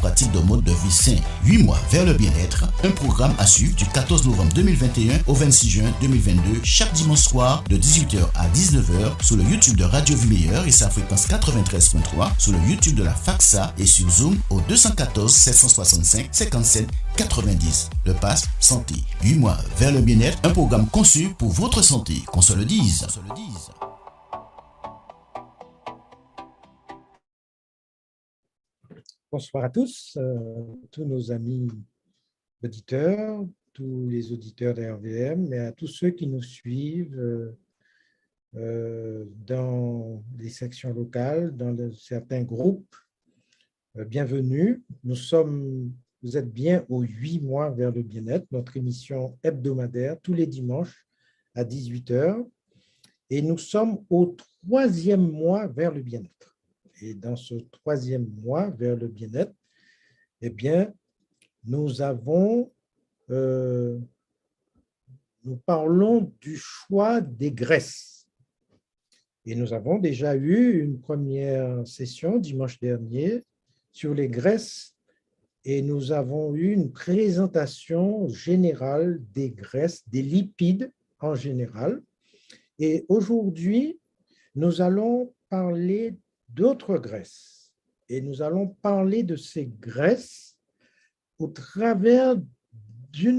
pratique d'un mode de vie sain. 8 mois vers le bien-être, un programme à suivre du 14 novembre 2021 au 26 juin 2022, chaque dimanche soir de 18h à 19h sur le YouTube de Radio Vie Meilleure et sa fréquence 93.3, sur le YouTube de la FACSA et sur Zoom au 214 765 57 90. Le Pass Santé. 8 mois vers le bien-être, un programme conçu pour votre santé, qu'on se le dise. Bonsoir à tous, tous nos amis auditeurs, tous les auditeurs de RVM, et à tous ceux qui nous suivent dans les sections locales, dans certains groupes. Bienvenue, vous êtes bien aux 8 mois vers le bien-être, notre émission hebdomadaire tous les dimanches à 18h, et nous sommes au 3e mois vers le bien-être. Et dans ce 3e mois vers le bien-être, eh bien, nous parlons du choix des graisses. Et nous avons déjà eu une première session dimanche dernier sur les graisses et nous avons eu une présentation générale des graisses, des lipides en général. Et aujourd'hui, nous allons parler d'autres graisses. Et nous allons parler de ces graisses au travers deux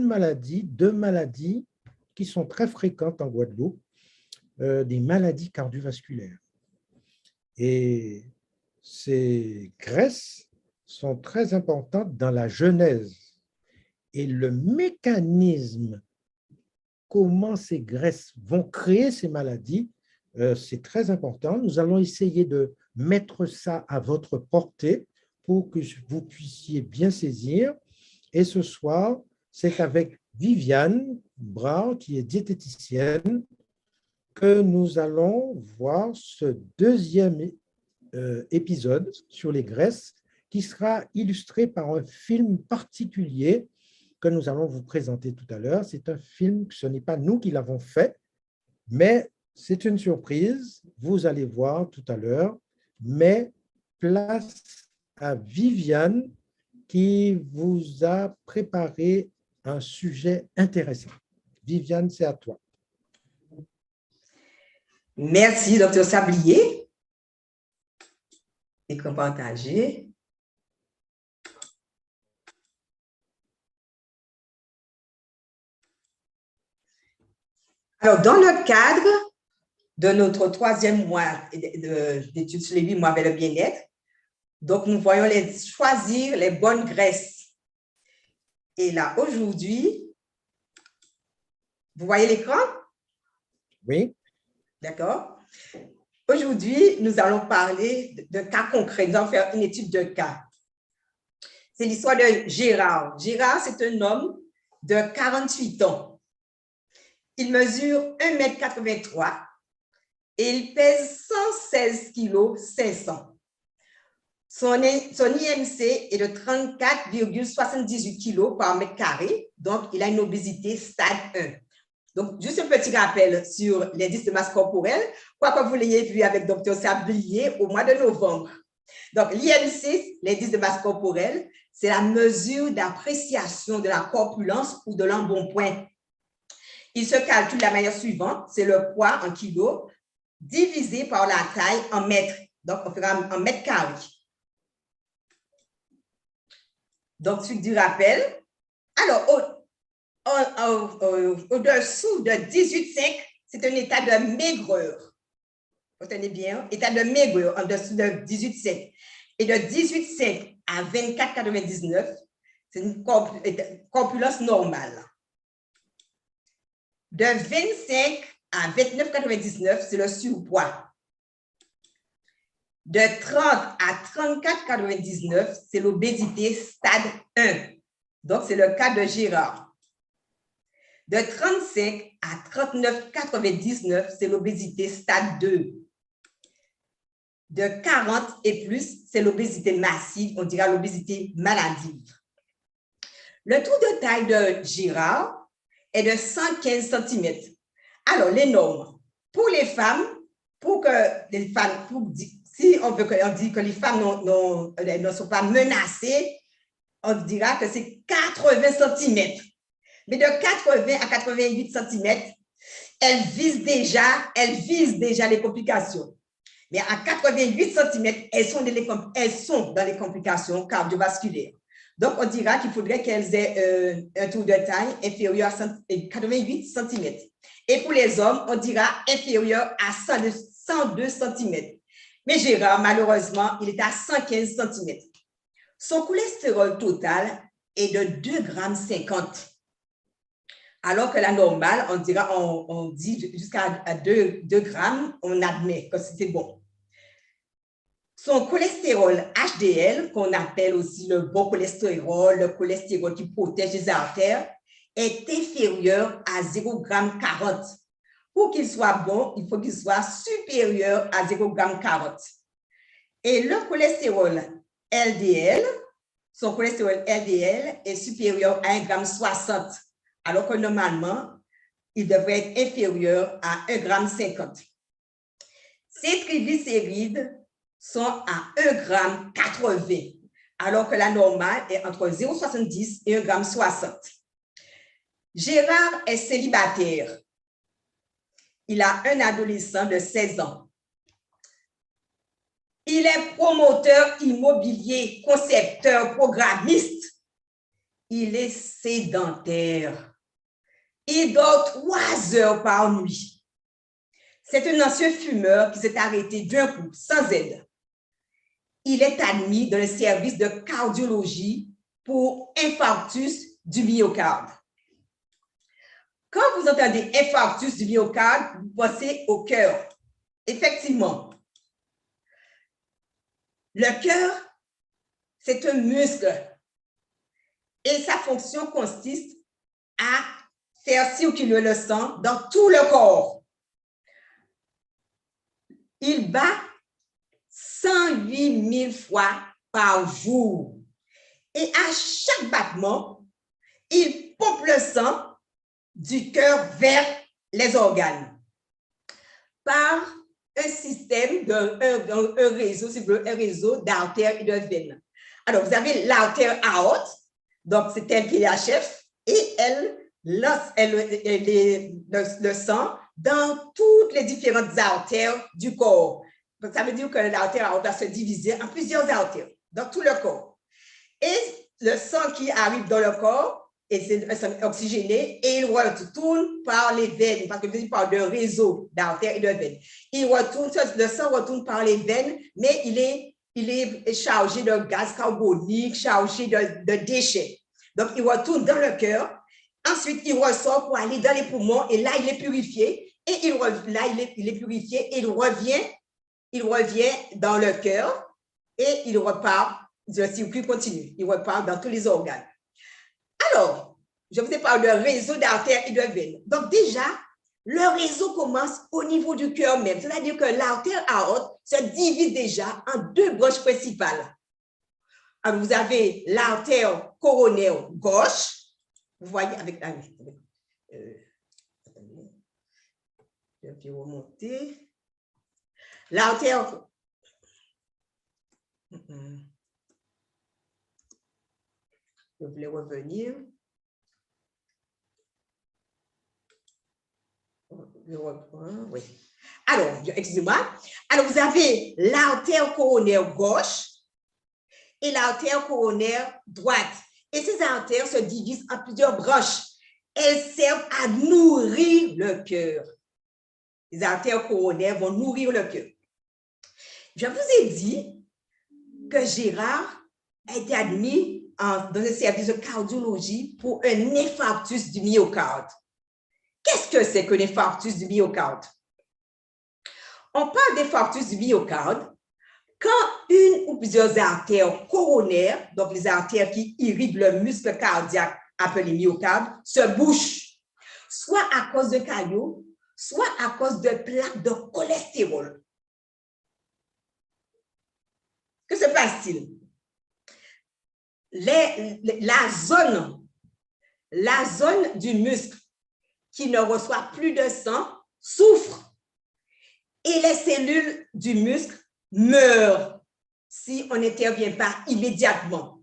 maladies qui sont très fréquentes en Guadeloupe, des maladies cardiovasculaires. Et ces graisses sont très importantes dans la genèse. Et le mécanisme, comment ces graisses vont créer ces maladies, c'est très important. Nous allons essayer de mettre ça à votre portée pour que vous puissiez bien saisir. Et ce soir, c'est avec Viviane Brun, qui est diététicienne, que nous allons voir ce deuxième épisode sur les graisses qui sera illustré par un film particulier que nous allons vous présenter tout à l'heure. C'est un film, ce n'est pas nous qui l'avons fait, mais c'est une surprise, vous allez voir tout à l'heure, mais place à Viviane qui vous a préparé un sujet intéressant. Viviane, c'est à toi. Merci, Dr. Sablier. Écran partagé. Alors, dans le cadre de notre 3e mois d'études sur les 8 mois vers le bien-être, donc nous voyons choisir les bonnes graisses. Et là, aujourd'hui, vous voyez l'écran? Oui. D'accord. Aujourd'hui, nous allons parler de cas concrets. Nous allons faire une étude de cas. C'est l'histoire de Gérard. Gérard, c'est un homme de 48 ans. Il mesure 1,83 m et il pèse 116 kg 500. Son IMC est de 34,78 kg par mètre carré, donc il a une obésité stade 1. Donc, juste un petit rappel sur l'indice de masse corporelle, quoi que vous l'ayez vu avec Dr. Sablier au mois de novembre. Donc, l'IMC, l'indice de masse corporelle, c'est la mesure d'appréciation de la corpulence ou de l'embonpoint. Il se calcule de la manière suivante, c'est le poids en kilos divisé par la taille en mètres. Donc, on fera en mètres carrés. Donc, suite du rappel. Alors, au-dessous de 18,5, c'est un état de maigreur. Retenez bien, état de maigreur en dessous de 18,5. Et de 18,5 à 24,99, c'est une corpulence normale. De 25 à 29,99, c'est le surpoids. De 30 à 34,99, c'est l'obésité stade 1. Donc, c'est le cas de Gérard. De 35 à 39,99, c'est l'obésité stade 2. De 40 et plus, c'est l'obésité massive, on dira l'obésité maladive. Le tour de taille de Gérard est de 115 cm. Alors, les normes. Pour les femmes, si on veut qu'on dise que les femmes ne sont pas menacées on dira que c'est 80 cm. Mais de 80 à 88 cm, elle vise déjà les complications. Mais à 88 cm, elles sont dans les complications cardiovasculaires. Donc, on dira qu'il faudrait qu'elles aient un tour de taille inférieur à 88 cm. Et pour les hommes, on dira inférieur à 102 cm. Mais Gérard, malheureusement, il est à 115 cm. Son cholestérol total est de 2,50 g. Alors que la normale, on dit jusqu'à 2 grammes, on admet que c'était bon. Son cholestérol HDL, qu'on appelle aussi le bon cholestérol, le cholestérol qui protège les artères, est inférieur à 0,40 g. Pour qu'il soit bon, il faut qu'il soit supérieur à 0,40 g. Et le cholestérol LDL, son cholestérol LDL est supérieur à 1,60 g, alors que normalement, il devrait être inférieur à 1,50 g. Ses triglycérides sont à 1,80 g, alors que la normale est entre 0,70 et 1,60 g. Gérard est célibataire. Il a un adolescent de 16 ans. Il est promoteur immobilier, concepteur, programmiste. Il est sédentaire. Il dort 3 heures par nuit. C'est un ancien fumeur qui s'est arrêté d'un coup, sans aide. Il est admis dans le service de cardiologie pour infarctus du myocarde. Quand vous entendez infarctus du myocarde, vous pensez au cœur. Effectivement, le cœur, c'est un muscle et sa fonction consiste à faire circuler le sang dans tout le corps. Il bat 108 000 fois par jour et à chaque battement, il pompe le sang du cœur vers les organes par un système, un réseau d'artères et de veines. Alors, vous avez l'artère aorte, donc c'est elle qui est la chef, et elle lance le sang dans toutes les différentes artères du corps. Donc, ça veut dire que l'artère aorte va se diviser en plusieurs artères dans tout le corps. Et le sang qui arrive dans le corps, et c'est un sang oxygéné, et il retourne par les veines, parce que je parle de réseau d'artères et de veines. Le sang retourne par les veines, mais il est chargé de gaz carbonique, chargé de déchets. Donc, il retourne dans le cœur. Ensuite, il ressort pour aller dans les poumons, et là, il est purifié. Et il est purifié, et il revient dans le cœur, et il repart, le circuit continue. Il repart dans tous les organes. Alors, je vous ai parlé de réseau d'artères et de veines. Donc déjà, le réseau commence au niveau du cœur même. C'est-à-dire que l'artère aorte se divise déjà en 2 branches principales. Alors, vous avez l'artère coronaire gauche. Vous voyez avec la... je vais remonter. L'artère... Je voulais revenir. Je reprends, oui. Alors, excusez-moi. Alors, vous avez l'artère coronaire gauche et l'artère coronaire droite. Et ces artères se divisent en plusieurs branches. Elles servent à nourrir le cœur. Les artères coronaires vont nourrir le cœur. Je vous ai dit que Gérard a été admis dans un service de cardiologie pour un infarctus du myocarde. Qu'est-ce que c'est qu'un infarctus du myocarde? On parle d'infarctus du myocarde quand une ou plusieurs artères coronaires, donc les artères qui irriguent le muscle cardiaque appelé myocarde, se bouchent, soit à cause de caillots, soit à cause de plaques de cholestérol. Que se passe-t-il? La zone du muscle qui ne reçoit plus de sang souffre et les cellules du muscle meurent si on n'intervient pas immédiatement.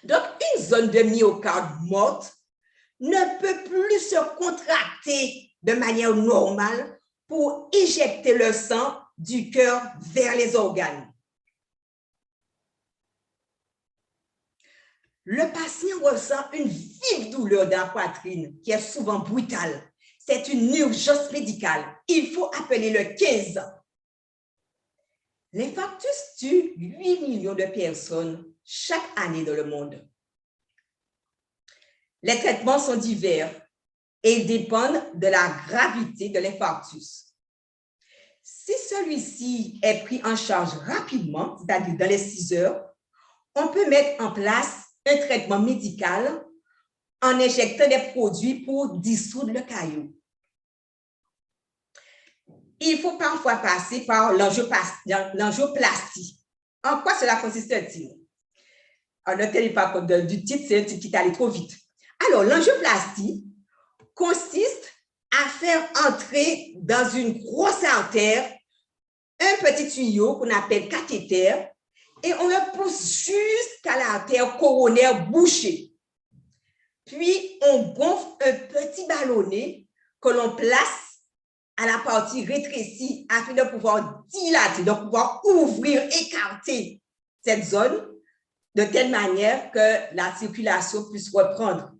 Donc, une zone de myocarde morte ne peut plus se contracter de manière normale pour éjecter le sang du cœur vers les organes. Le patient ressent une vive douleur dans la poitrine qui est souvent brutale. C'est une urgence médicale. Il faut appeler le 15. L'infarctus tue 8 millions de personnes chaque année dans le monde. Les traitements sont divers et ils dépendent de la gravité de l'infarctus. Si celui-ci est pris en charge rapidement, c'est-à-dire dans les 6 heures, on peut mettre en place un traitement médical en injectant des produits pour dissoudre le caillou. Il faut parfois passer par l'angioplastie. En quoi cela consiste-t-il? Ne tenez pas compte du titre, c'est un titre qui est allé trop vite. Alors, l'angioplastie consiste à faire entrer dans une grosse artère un petit tuyau qu'on appelle cathéter et on le pousse jusqu'à l'artère coronaire bouchée. Puis, on gonfle un petit ballonnet que l'on place à la partie rétrécie afin de pouvoir dilater, de pouvoir ouvrir, écarter cette zone de telle manière que la circulation puisse reprendre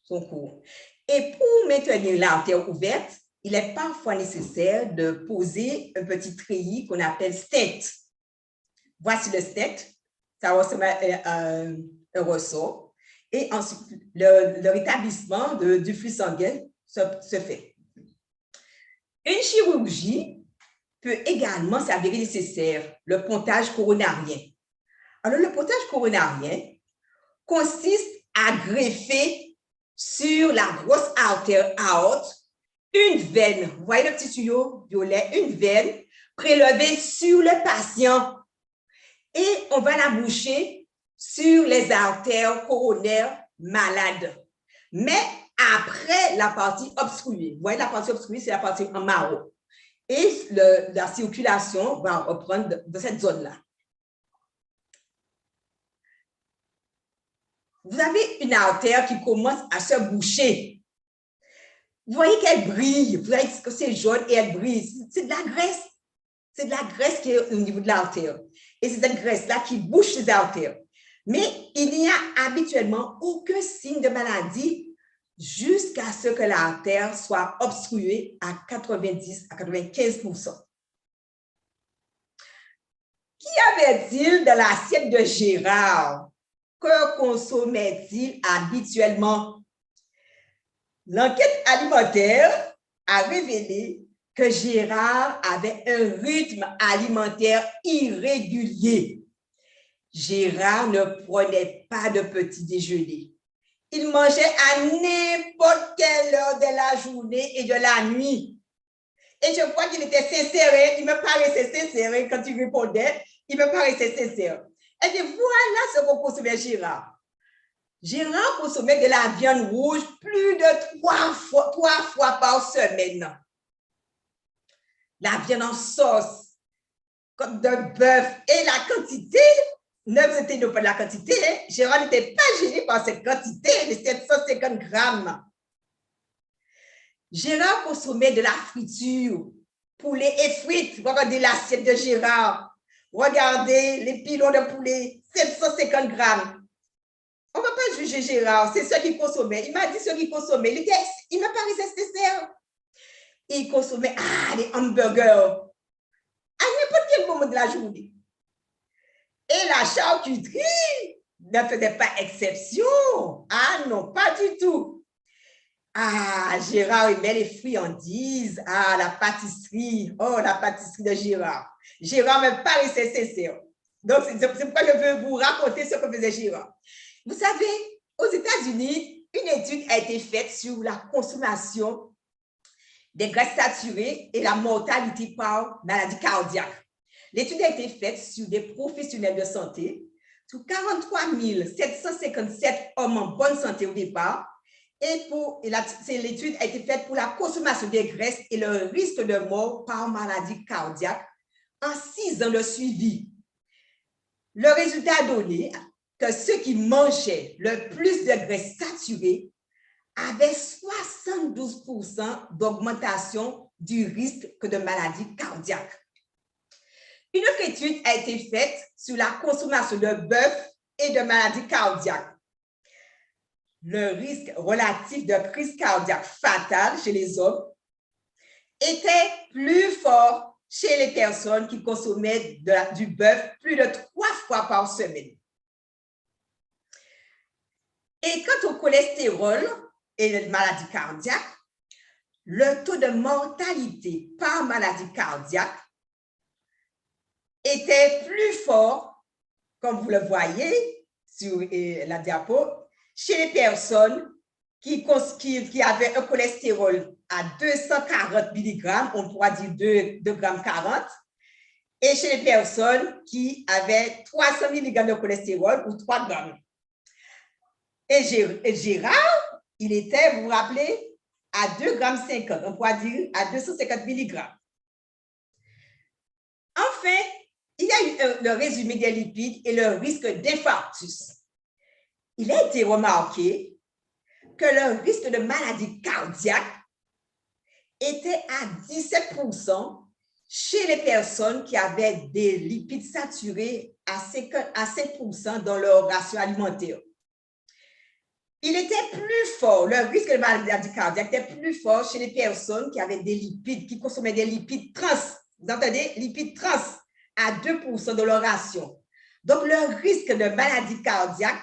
son cours. Et pour maintenir l'artère ouverte, il est parfois nécessaire de poser un petit treillis qu'on appelle stent. Voici le stent, ça ressemble à un ressort. Et ensuite, le rétablissement du flux sanguin se fait. Une chirurgie peut également s'avérer nécessaire, le pontage coronarien. Alors, le pontage coronarien consiste à greffer sur la grosse artère aorte une veine, vous voyez le petit tuyau violet, une veine prélevée sur le patient et on va la boucher sur les artères coronaires malades. Mais après la partie obstruée, vous voyez la partie obstruée, c'est la partie en marron. Et la circulation va reprendre de cette zone-là. Vous avez une artère qui commence à se boucher. Vous voyez qu'elle brille, vous voyez que c'est jaune et elle brille. C'est de la graisse. C'est de la graisse qui est au niveau de l'artère. Et c'est cette graisse-là qui bouche les artères. Mais il n'y a habituellement aucun signe de maladie jusqu'à ce que l'artère soit obstruée à 90 à 95%. Qu'y avait-il dans l'assiette de Gérard? Que consommait-il habituellement? L'enquête alimentaire a révélé que Gérard avait un rythme alimentaire irrégulier. Gérard ne prenait pas de petit déjeuner. Il mangeait à n'importe quelle heure de la journée et de la nuit. Et je vois qu'il était sincère, il me paraissait sincère quand il répondait, il me paraissait sincère. Et bien voilà ce qu'on consommait Gérard. Gérard consommait de la viande rouge plus de 3 fois par semaine. La viande en sauce, comme de bœuf. Et la quantité, c'était non pas la quantité, Gérard n'était pas gêné par cette quantité, les 750 grammes. Gérard consommait de la friture, poulet et frites. Regardez l'assiette de Gérard. Regardez les pilons de poulet, 750 grammes. On ne va pas juger Gérard, c'est ce qu'il consommait. Il m'a dit ce qu'il consommait. Il me paraissait sincère. Il consommait des hamburgers à n'importe quel moment de la journée. Et la charcuterie ne faisait pas exception. Ah non, pas du tout. Ah, Gérard aimait les friandises. Ah, la pâtisserie. Oh, la pâtisserie de Gérard. Gérard me paraissait sincère. Donc, c'est pourquoi je veux vous raconter ce que faisait Gérard. Vous savez, aux États-Unis, une étude a été faite sur la consommation des graisses saturées et la mortalité par maladie cardiaque. L'étude a été faite sur des professionnels de santé, sur 43 757 hommes en bonne santé au départ, et l'étude a été faite pour la consommation des graisses et le risque de mort par maladie cardiaque en 6 ans de suivi. Le résultat donné que ceux qui mangeaient le plus de graisses saturées avaient 72% d'augmentation du risque de maladie cardiaque. Une autre étude a été faite sur la consommation de bœuf et de maladies cardiaques. Le risque relatif de crise cardiaque fatale chez les hommes était plus fort chez les personnes qui consommaient du bœuf plus de 3 fois par semaine. Et quant au cholestérol et les maladies cardiaques, le taux de mortalité par maladie cardiaque était plus fort, comme vous le voyez sur la diapo, chez les personnes qui avaient un cholestérol à 240 mg, on pourra dire 2,40 g, et chez les personnes qui avaient 300 mg de cholestérol ou 3 grammes. Et Gérard, il était, vous vous rappelez, à 2,50 g, on pourra dire à 250 mg. Enfin, il y a eu le résumé des lipides et le risque d'infarctus. Il a été remarqué que le risque de maladie cardiaque était à 17% chez les personnes qui avaient des lipides saturés à 5% dans leur ration alimentaire. Il était plus fort, le risque de maladie cardiaque était plus fort chez les personnes qui avaient des lipides, qui consommaient des lipides trans. Vous entendez? Lipides trans à 2% de leur ration. Donc, le risque de maladie cardiaque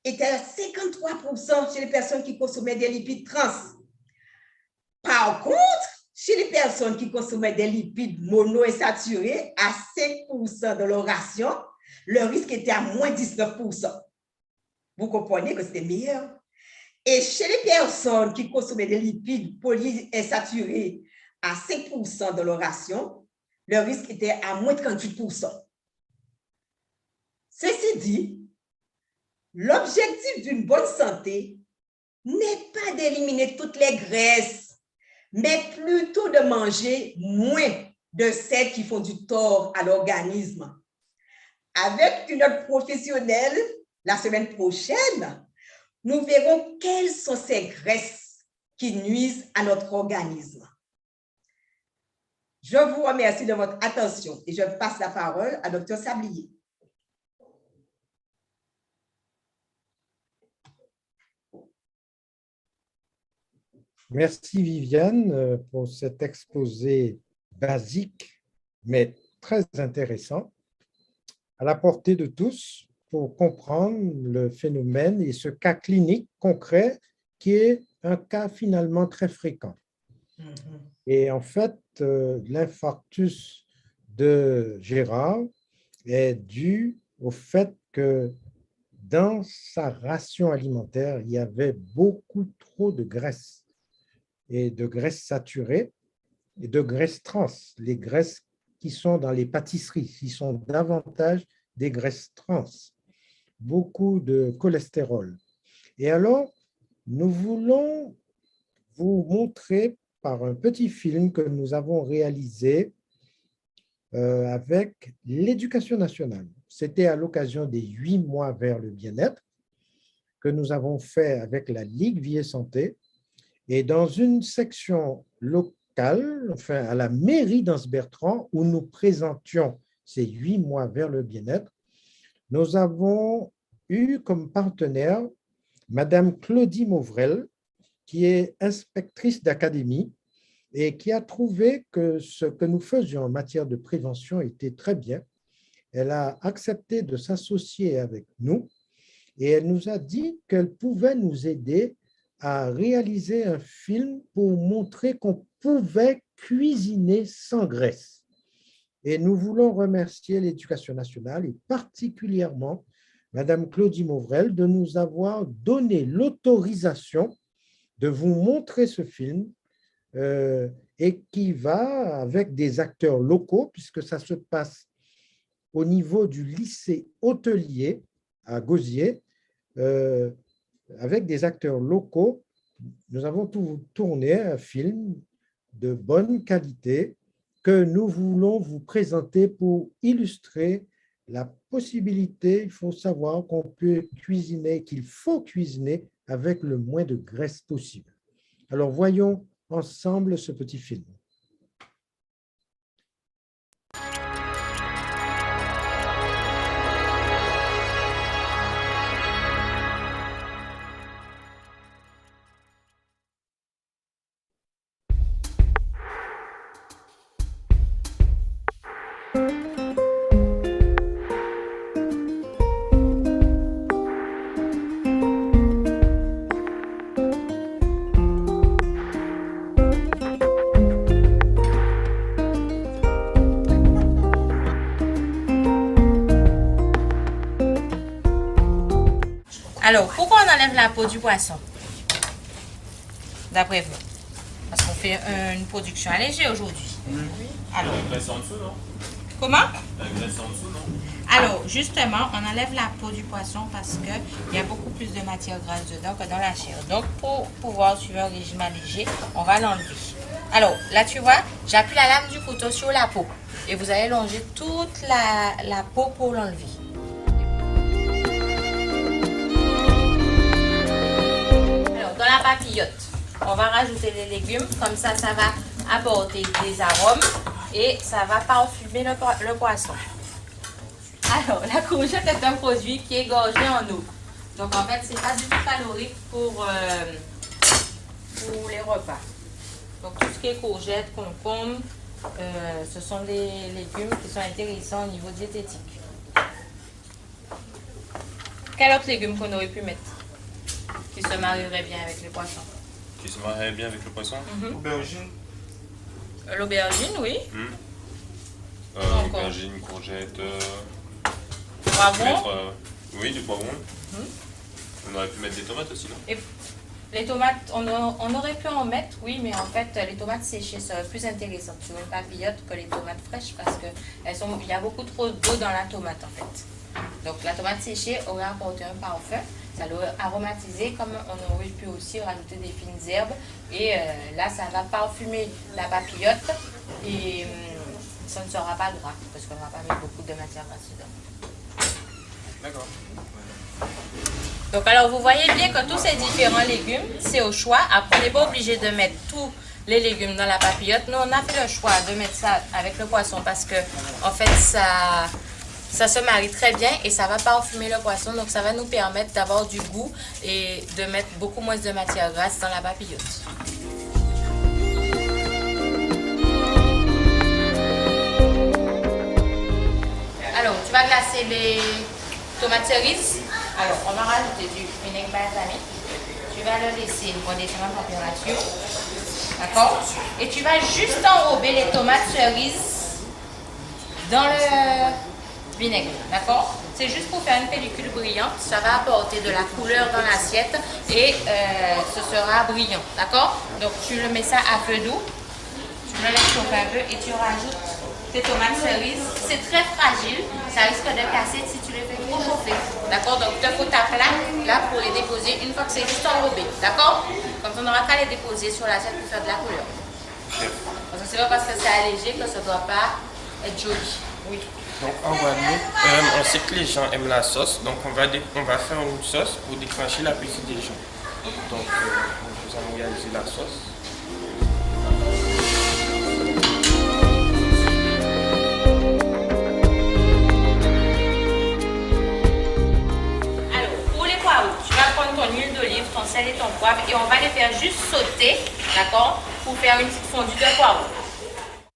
était à 53% chez les personnes qui consommaient des lipides trans. Par contre, chez les personnes qui consommaient des lipides monoinsaturés à 5% de leur ration, le risque était à moins 19%. Vous comprenez que c'était meilleur. Et chez les personnes qui consommaient des lipides polyinsaturés à 5% de leur ration, le risque était à moins 38%. Ceci dit, l'objectif d'une bonne santé n'est pas d'éliminer toutes les graisses, mais plutôt de manger moins de celles qui font du tort à l'organisme. Avec une autre professionnelle, la semaine prochaine, nous verrons quelles sont ces graisses qui nuisent à notre organisme. Je vous remercie de votre attention et je passe la parole à Dr Sablier. Merci Viviane pour cet exposé basique, mais très intéressant, à la portée de tous pour comprendre le phénomène et ce cas clinique concret qui est un cas finalement très fréquent. Et en fait, l'infarctus de Gérard est dû au fait que dans sa ration alimentaire, il y avait beaucoup trop de graisse et de graisse saturée et de graisse trans, les graisses qui sont dans les pâtisseries, qui sont davantage des graisses trans, beaucoup de cholestérol. Et alors, nous voulons vous montrer par un petit film que nous avons réalisé avec l'Éducation nationale. C'était à l'occasion des 8 mois vers le bien-être que nous avons fait avec la Ligue Vie et Santé. Et dans une section locale, enfin à la mairie d'Anse-Bertrand, où nous présentions ces 8 mois vers le bien-être, nous avons eu comme partenaire Madame Claudie Mauvrel, qui est inspectrice d'académie et qui a trouvé que ce que nous faisions en matière de prévention était très bien. Elle a accepté de s'associer avec nous et elle nous a dit qu'elle pouvait nous aider à réaliser un film pour montrer qu'on pouvait cuisiner sans graisse. Et nous voulons remercier l'Éducation nationale et particulièrement Madame Claudie Mauvrel de nous avoir donné l'autorisation de vous montrer ce film et qui va avec des acteurs locaux, puisque ça se passe au niveau du lycée hôtelier à Gosier, avec des acteurs locaux. Nous avons tourné un film de bonne qualité que nous voulons vous présenter pour illustrer la possibilité, il faut savoir qu'on peut cuisiner, qu'il faut cuisiner avec le moins de graisse possible. Alors, voyons ensemble ce petit film. Alors, pourquoi on enlève la peau du poisson? D'après vous? Parce qu'on fait une production allégée aujourd'hui. Alors, La graisse en dessous, non? comment? La graisse en dessous, non? Alors, justement, on enlève la peau du poisson parce qu'il y a beaucoup plus de matière grasse dedans que dans la chair. Donc, pour pouvoir suivre un régime allégé, on va l'enlever. Alors, là, tu vois, j'appuie la lame du couteau sur la peau. Et vous allez longer toute la peau pour l'enlever. Alors, dans la papillote, on va rajouter les légumes. Comme ça va apporter des arômes et ça va parfumer le poisson. Alors, la courgette est un produit qui est gorgé en eau. Donc, en fait, c'est pas du tout calorique pour les repas. Donc, tout ce qui est courgette, concombre, ce sont des légumes qui sont intéressants au niveau diététique. Quel autre légume qu'on aurait pu mettre qui se marierait bien avec les poissons? Qui se marierait bien avec le poisson? Aubergine. L'aubergine, oui. Aubergine, courgette. Poivron. Oui, du poivron. On aurait pu mettre des tomates aussi, non? Et les tomates, on aurait pu en mettre, oui, mais en fait, les tomates séchées seraient plus intéressantes sur une papillote que les tomates fraîches parce qu'il y a beaucoup trop d'eau dans la tomate, en fait. Donc, la tomate séchée aurait apporté un parfum, ça l'aurait aromatisé, comme on aurait pu aussi rajouter des fines herbes. Et là, ça va parfumer la papillote et ça ne sera pas gras parce qu'on ne va pas mettre beaucoup de matière grasse dedans. D'accord. Donc, alors, vous voyez bien que tous ces différents légumes, c'est au choix. Après, on n'est pas obligé de mettre tous les légumes dans la papillote. Nous, on a fait le choix de mettre ça avec le poisson parce que, en fait, ça se marie très bien et ça va parfumer le poisson. Donc, ça va nous permettre d'avoir du goût et de mettre beaucoup moins de matière grasse dans la papillote. Alors, tu vas glacer les tomates cerises. Alors, on va rajouter du vinaigre balsamique. Tu vas le laisser redescendre en température. D'accord? Et tu vas juste enrober les tomates cerises dans le vinaigre. D'accord? C'est juste pour faire une pellicule brillante. Ça va apporter de la couleur dans l'assiette et ce sera brillant. D'accord? Donc, tu le mets ça à feu doux. Tu le laisses chauffer un peu et tu rajoutes tes tomates cerises. C'est très fragile. Ça risque de casser si tu les fais trop chauffer. D'accord? Donc, il te faut ta plaque là pour les déposer une fois que c'est juste enrobé. D'accord? Comme ça, on n'aura qu'à les déposer sur l'assiette pour faire de la couleur. Parce que c'est pas parce que c'est allégé que ça ne doit pas être joli. Oui. Donc on va mettre, on sait que les gens aiment la sauce, donc on va faire une sauce pour déclencher l'appétit des gens. Donc nous allons réaliser la sauce. Alors, pour les poireaux, tu vas prendre ton huile d'olive, ton sel et ton poivre et on va les faire juste sauter, d'accord, pour faire une petite fondue de poireaux.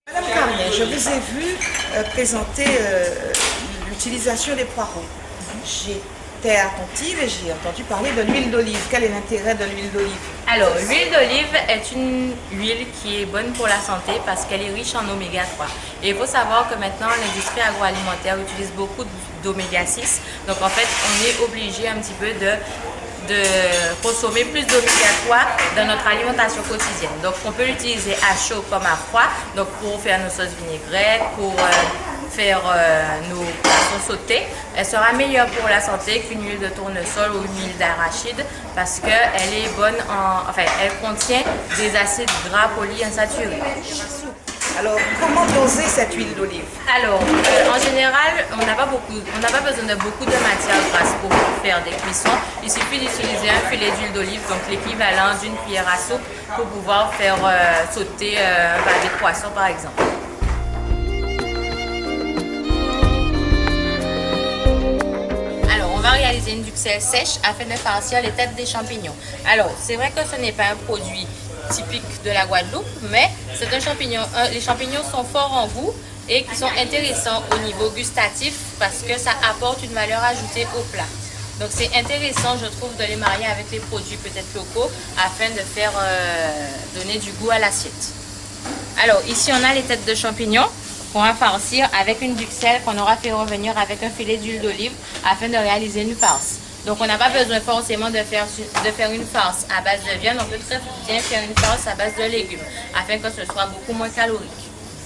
Madame Carnet, je vous ai vu présenter l'utilisation des poireaux. J'étais attentive et j'ai entendu parler de l'huile d'olive. Quel est l'intérêt de l'huile d'olive? Alors, l'huile d'olive est une huile qui est bonne pour la santé parce qu'elle est riche en oméga 3. Et il faut savoir que maintenant, l'industrie agroalimentaire utilise beaucoup d'oméga 6. Donc, en fait, on est obligé un petit peu de consommer plus d'oméga 3 dans notre alimentation quotidienne. Donc, on peut l'utiliser à chaud comme à froid, donc pour faire nos sauces vinaigrettes, pour faire nos poissons sautés. Elle sera meilleure pour la santé qu'une huile de tournesol ou une huile d'arachide parce qu'elle est bonne elle contient des acides gras polyinsaturés. Alors, comment doser cette huile d'olive? Alors, en général, on n'a pas besoin de beaucoup de matière grasse pour faire des cuissons. Il suffit d'utiliser un filet d'huile d'olive, donc l'équivalent d'une cuillère à soupe, pour pouvoir faire sauter un pavé de poisson, par exemple. Alors, on va réaliser une duxelle sèche afin de farcir les têtes des champignons. Alors, c'est vrai que ce n'est pas un produit typique de la Guadeloupe, mais c'est un champignon. Les champignons sont forts en goût et qui sont intéressants au niveau gustatif parce que ça apporte une valeur ajoutée au plat. Donc c'est intéressant, je trouve, de les marier avec les produits peut-être locaux afin de faire donner du goût à l'assiette. Alors ici on a les têtes de champignons qu'on va farcir avec une duxelle qu'on aura fait revenir avec un filet d'huile d'olive afin de réaliser une farce. Donc on n'a pas besoin forcément de faire une farce à base de viande, on peut très bien faire une farce à base de légumes afin que ce soit beaucoup moins calorique.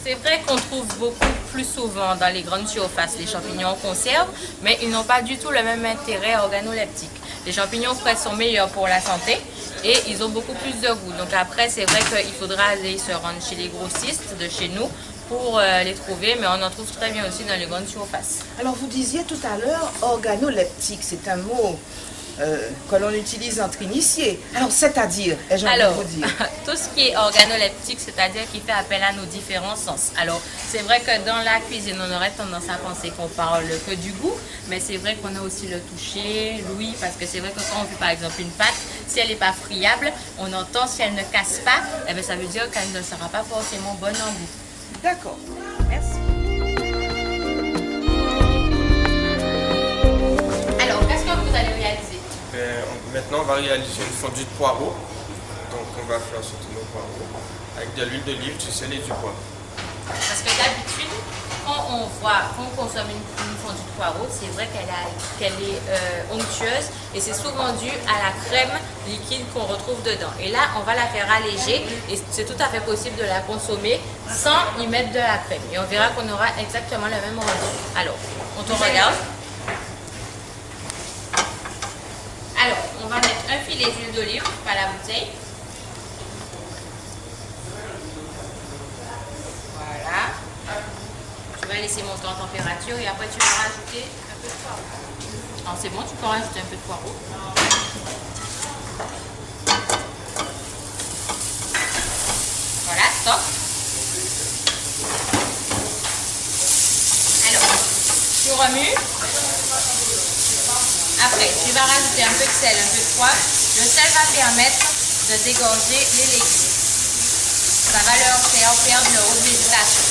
C'est vrai qu'on trouve beaucoup plus souvent dans les grandes surfaces les champignons en conserve, mais ils n'ont pas du tout le même intérêt organoleptique. Les champignons frais sont meilleurs pour la santé et ils ont beaucoup plus de goût. Donc après, c'est vrai qu'il faudra aller se rendre chez les grossistes de chez nous pour les trouver, mais on en trouve très bien aussi dans les grandes surfaces. Alors, vous disiez tout à l'heure organoleptique, c'est un mot que l'on utilise entre initiés. Alors, c'est-à-dire, ai-je envie de vous dire? Tout ce qui est organoleptique, c'est-à-dire qui fait appel à nos différents sens. Alors, c'est vrai que dans la cuisine, on aurait tendance à penser qu'on parle que du goût, mais c'est vrai qu'on a aussi le toucher, l'ouïe, parce que c'est vrai que quand on fait par exemple une pâte, si elle n'est pas friable, on entend si elle ne casse pas, eh bien, ça veut dire qu'elle ne sera pas forcément bonne en goût. D'accord, merci. Alors, qu'est-ce que vous allez réaliser? Maintenant, on va réaliser une fondue de poireaux. Donc, on va faire sauter nos poireaux avec de l'huile d'olive, du sel et du poivre. Parce que d'habitude, quand on consomme une fondue de poireau, c'est vrai qu'elle est onctueuse et c'est souvent dû à la crème liquide qu'on retrouve dedans. Et là, on va la faire alléger et c'est tout à fait possible de la consommer sans y mettre de la crème. Et on verra qu'on aura exactement le même rendu. Alors, on te regarde. Alors, on va mettre un filet d'huile d'olive à la bouteille. Voilà. Tu vas laisser monter en température et après tu vas rajouter un peu de poireau. Alors c'est bon, tu peux rajouter un peu de poireau. Voilà, stop. Alors, tu remues. Après, tu vas rajouter un peu de sel, un peu de poivre. Le sel va permettre de dégorger les légumes. Ça va leur faire perdre leur haute végétation.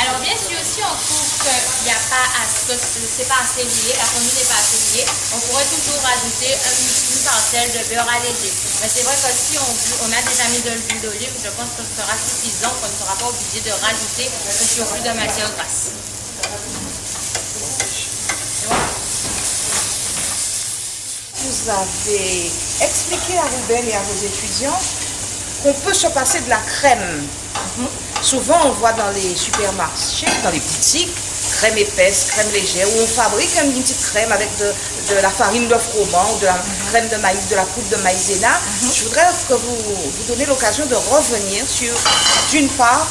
Alors bien sûr, si on trouve que c'est pas assez lié, la fondue n'est pas assez liée, on pourrait toujours rajouter une parcelle de beurre allégé. Mais c'est vrai que si on a déjà mis de l'huile d'olive, je pense que ce sera suffisant, qu'on ne sera pas obligé de rajouter un surplus de matière grasse. Vous avez expliqué à Ruben et à vos étudiants qu'on peut se passer de la crème. Souvent, on voit dans les supermarchés, dans les boutiques, crème épaisse, crème légère, où on fabrique une petite crème avec de la farine de froment ou de la crème de maïs, de la poudre de maïzena. Je voudrais que vous donniez l'occasion de revenir sur, d'une part,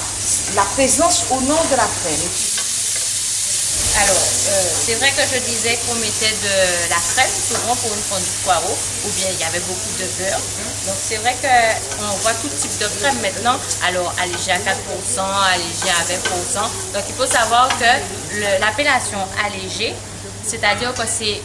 la présence au nom de la crème. Alors, c'est vrai que je disais qu'on mettait de la crème souvent pour une fondue de poireaux, ou bien il y avait beaucoup de beurre. Donc c'est vrai qu'on voit tout type de crème maintenant, alors allégé à 4%, allégé à 20%. Donc il faut savoir que l'appellation allégé, c'est-à-dire que c'est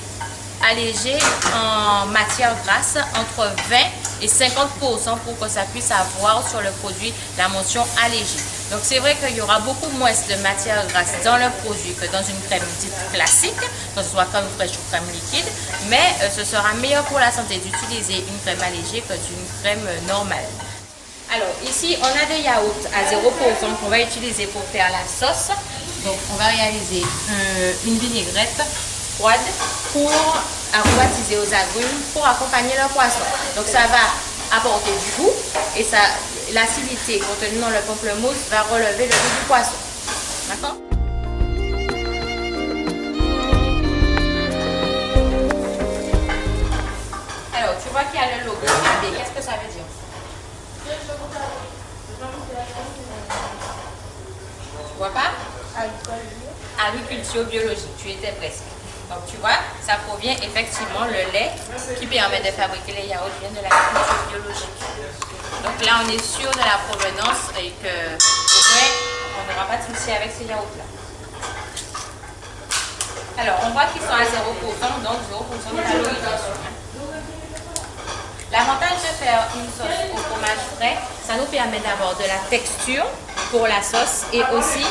allégé en matière grasse entre 20 et 50% pour que ça puisse avoir sur le produit la mention allégée. Donc c'est vrai qu'il y aura beaucoup moins de matière grasse dans le produit que dans une crème dite classique, que ce soit crème fraîche ou crème liquide, mais ce sera meilleur pour la santé d'utiliser une crème allégée que d'une crème normale. Alors ici on a des yaourts à 0% qu'on va utiliser pour faire la sauce. Donc on va réaliser une vinaigrette froide pour aromatiser aux agrumes pour accompagner le poisson. Donc ça va apporter du goût et l'acidité contenue dans le pamplemousse va relever le goût du poisson. D'accord? Alors tu vois qu'il y a le logo AB. Qu'est-ce que ça veut dire? culture biologique. Tu étais presque. Donc tu vois, ça provient effectivement, le lait qui permet de fabriquer les yaourts vient de l'agriculture biologique. Donc là, on est sûr de la provenance et que au moins, on n'aura pas de souci avec ces yaourts-là. Alors, on voit qu'ils sont à 0%, donc 0% de calories dessus. L'avantage de faire une sauce au fromage frais, ça nous permet d'avoir de la texture pour la sauce et aussi,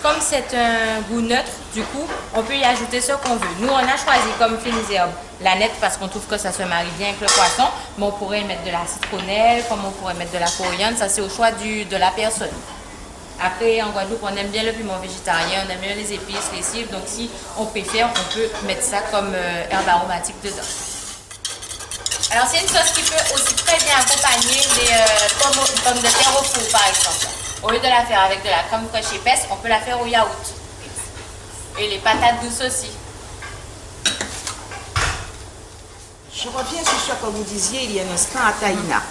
comme c'est un goût neutre, du coup, on peut y ajouter ce qu'on veut. Nous, on a choisi comme fines herbes la nette parce qu'on trouve que ça se marie bien avec le poisson, mais on pourrait mettre de la citronnelle, comme on pourrait mettre de la coriandre, ça c'est au choix de la personne. Après, en Guadeloupe, on aime bien le piment végétarien, on aime bien les épices, les cibes, donc si on préfère, on peut mettre ça comme herbe aromatique dedans. Alors, c'est une sauce qui peut aussi très bien accompagner les pommes de terre au four, par exemple. Au lieu de la faire avec de la crème fraîche épaisse, on peut la faire au yaourt. Et les patates douces aussi. Je reviens sur ce que vous disiez il y a un instant à Taïna.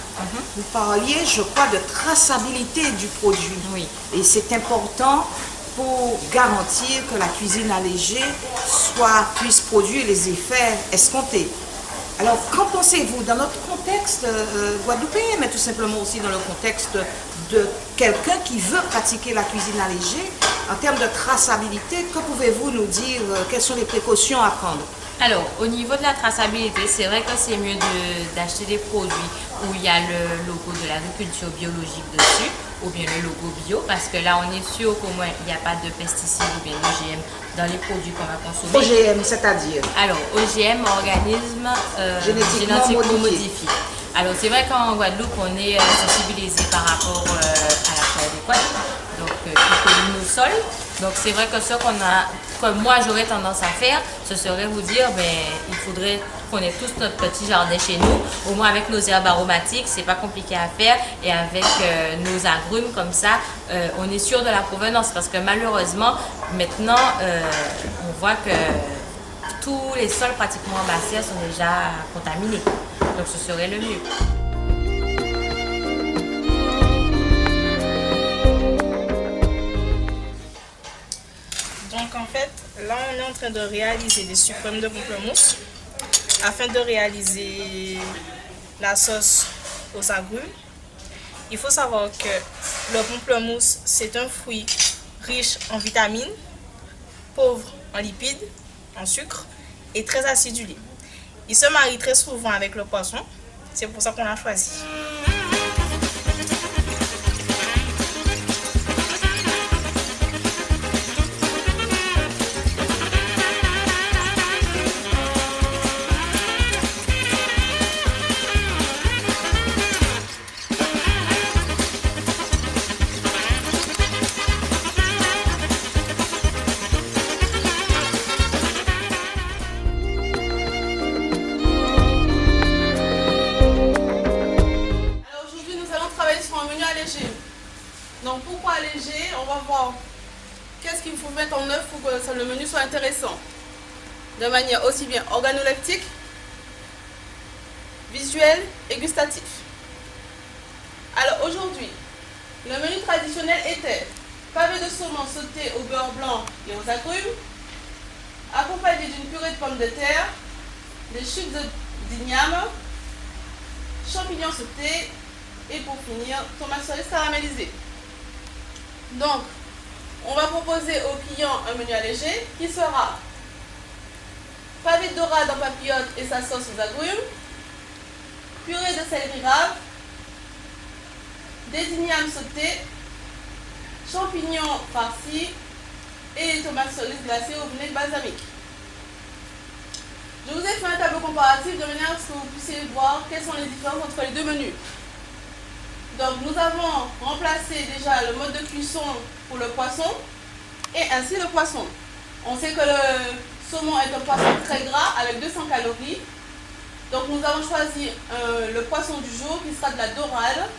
Vous parliez, je crois, de traçabilité du produit. Oui. Et c'est important pour garantir que la cuisine allégée puisse produire les effets escomptés. Alors, qu'en pensez-vous dans notre contexte guadeloupéen, mais tout simplement aussi dans le contexte de quelqu'un qui veut pratiquer la cuisine allégée, en termes de traçabilité, que pouvez-vous nous dire? Quelles sont les précautions à prendre? Alors, au niveau de la traçabilité, c'est vrai que c'est mieux d'acheter des produits où il y a le logo de l'agriculture biologique dessus, ou bien le logo bio, parce que là, on est sûr qu'au moins, il n'y a pas de pesticides ou bien d'OGM dans les produits qu'on va consommer. OGM, c'est-à-dire? Alors, OGM, organisme génétiquement modifié. Alors, c'est vrai qu'en Guadeloupe, on est sensibilisé par rapport à la flore adéquate, donc qui pollue nos sols. Donc, c'est vrai que ce que moi, j'aurais tendance à faire, ce serait vous dire, il faudrait qu'on ait tous notre petit jardin chez nous, au moins avec nos herbes aromatiques, c'est pas compliqué à faire, et avec nos agrumes comme ça, on est sûr de la provenance, parce que malheureusement, maintenant, on voit que tous les sols pratiquement en Basse-Terre sont déjà contaminés. Donc ce serait le mieux. Donc en fait, là on est en train de réaliser des sucrèmes de pamplemousse afin de réaliser la sauce aux agrumes. Il faut savoir que le pamplemousse, c'est un fruit riche en vitamines, pauvre en lipides, en sucre et très acidulé. Il se marie très souvent avec le poisson, c'est pour ça qu'on l'a choisi. Donc pourquoi alléger? On va voir qu'est-ce qu'il faut mettre en œuvre pour que le menu soit intéressant. De manière aussi bien organoleptique, visuelle et gustative. Alors aujourd'hui, le menu traditionnel était pavé de saumon sauté au beurre blanc et aux agrumes, accompagné d'une purée de pommes de terre, des chips d'igname, champignons sautés et pour finir, tomates cerises caramélisées. Donc, on va proposer aux clients un menu allégé qui sera pavé de dorade en papillote et sa sauce aux agrumes, purée de céleri rave, des ignames sautés, champignons farcis et tomates cerises glacées au vinaigre balsamique. Je vous ai fait un tableau comparatif de manière à ce que vous puissiez voir quelles sont les différences entre les deux menus. Donc nous avons remplacé déjà le mode de cuisson pour le poisson et ainsi le poisson. On sait que le saumon est un poisson très gras avec 200 calories. Donc nous avons choisi le poisson du jour qui sera de la dorade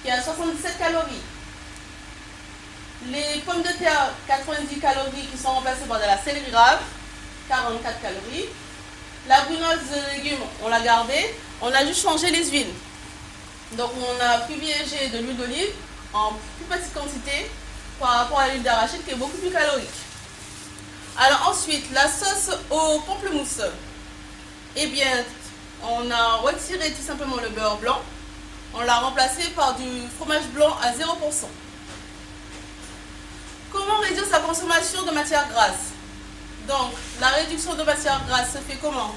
qui a 77 calories. Les pommes de terre, 90 calories qui sont remplacées par de la céleri rave, 44 calories. La brunoise de légumes, on l'a gardée. On a juste changé les huiles. Donc on a privilégié de l'huile d'olive en plus petite quantité par rapport à l'huile d'arachide qui est beaucoup plus calorique. Alors ensuite, la sauce au pamplemousse. Eh bien, on a retiré tout simplement le beurre blanc. On l'a remplacé par du fromage blanc à 0%. Comment réduire sa consommation de matière grasse? Donc, la réduction de matière grasse se fait comment?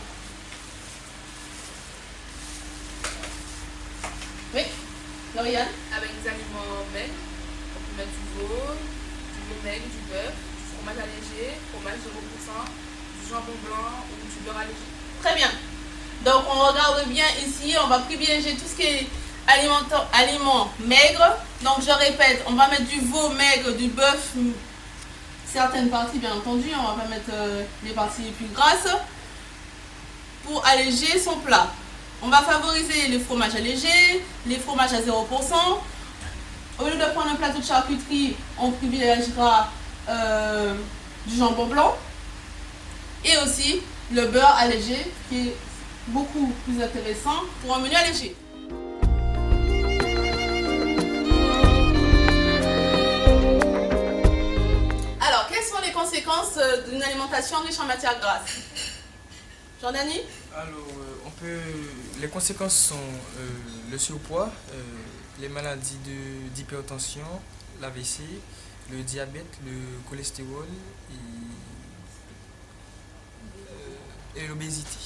Oui, Lauriane? Avec des aliments maigres, on peut mettre du veau maigre, du bœuf, du fromage allégé, fromage 0%, du jambon blanc ou du beurre allégé. Très bien. Donc, on regarde bien ici, on va privilégier tout ce qui est aliments maigres. Donc, je répète, on va mettre du veau maigre, du bœuf, certaines parties bien entendu, on va pas mettre les parties les plus grasses, pour alléger son plat. On va favoriser les fromages allégés, les fromages à 0%. Au lieu de prendre un plateau de charcuterie, on privilégiera du jambon blanc et aussi le beurre allégé qui est beaucoup plus intéressant pour un menu allégé. Alors, quelles sont les conséquences d'une alimentation riche en matière grasse? Jean-Denis? Alors, les conséquences sont le surpoids, les maladies d'hypertension, l'AVC, le diabète, le cholestérol et l'obésité.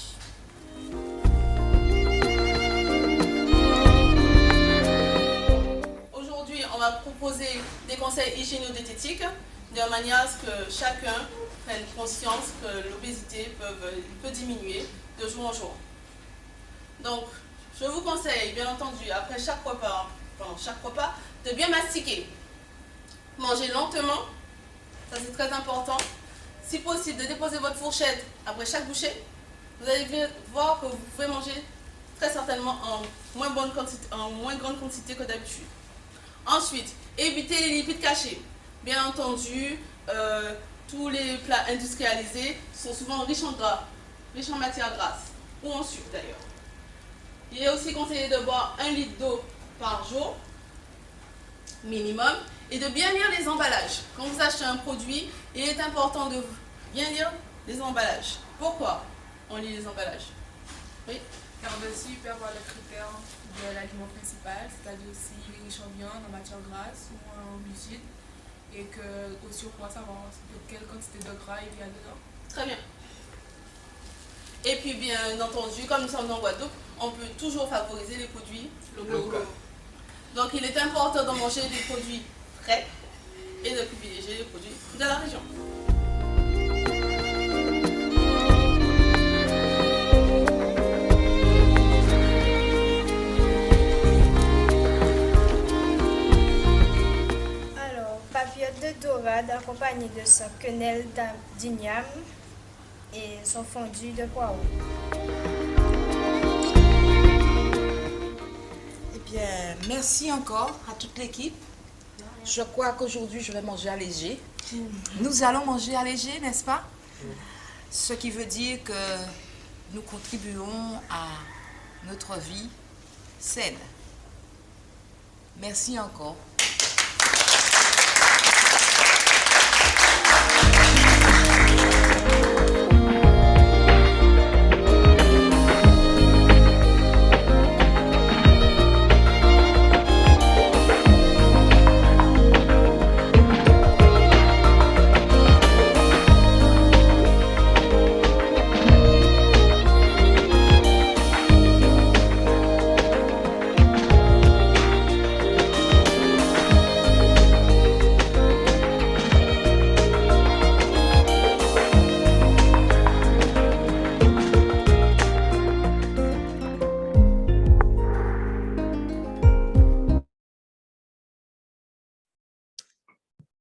Aujourd'hui, on va proposer des conseils hygiéno-diététiques de manière à ce que chacun prenne conscience que l'obésité peut diminuer de jour en jour. Donc, je vous conseille, bien entendu, après chaque repas, de bien mastiquer. Manger lentement, ça c'est très important. Si possible, de déposer votre fourchette après chaque bouchée. Vous allez voir que vous pouvez manger très certainement en moins grande quantité que d'habitude. Ensuite, évitez les lipides cachés. Bien entendu, tous les plats industrialisés sont souvent riches en gras, riches en matière grasse, ou en sucre d'ailleurs. Il est aussi conseillé de boire 1 litre d'eau par jour, minimum, et de bien lire les emballages. Quand vous achetez un produit, il est important de bien lire les emballages. Pourquoi on lit les emballages? Oui. Car dessus, il peut y avoir le critère de l'aliment principal, c'est-à-dire aussi il est riche en viande, en matière grasse ou en glucides, et que au surpoids, savoir quelle quantité de gras il y a dedans. Très bien. Et puis bien entendu, comme nous sommes en Guadeloupe, on peut toujours favoriser les produits locaux. Donc il est important de manger des produits frais et de privilégier les produits de la région. Alors, papillote de dorade accompagnée de sa quenelle d'igname et son fondu de poireau. Eh bien, merci encore à toute l'équipe. Je crois qu'aujourd'hui, je vais manger allégé. Nous allons manger allégé, n'est-ce pas? Ce qui veut dire que nous contribuons à notre vie saine. Merci encore.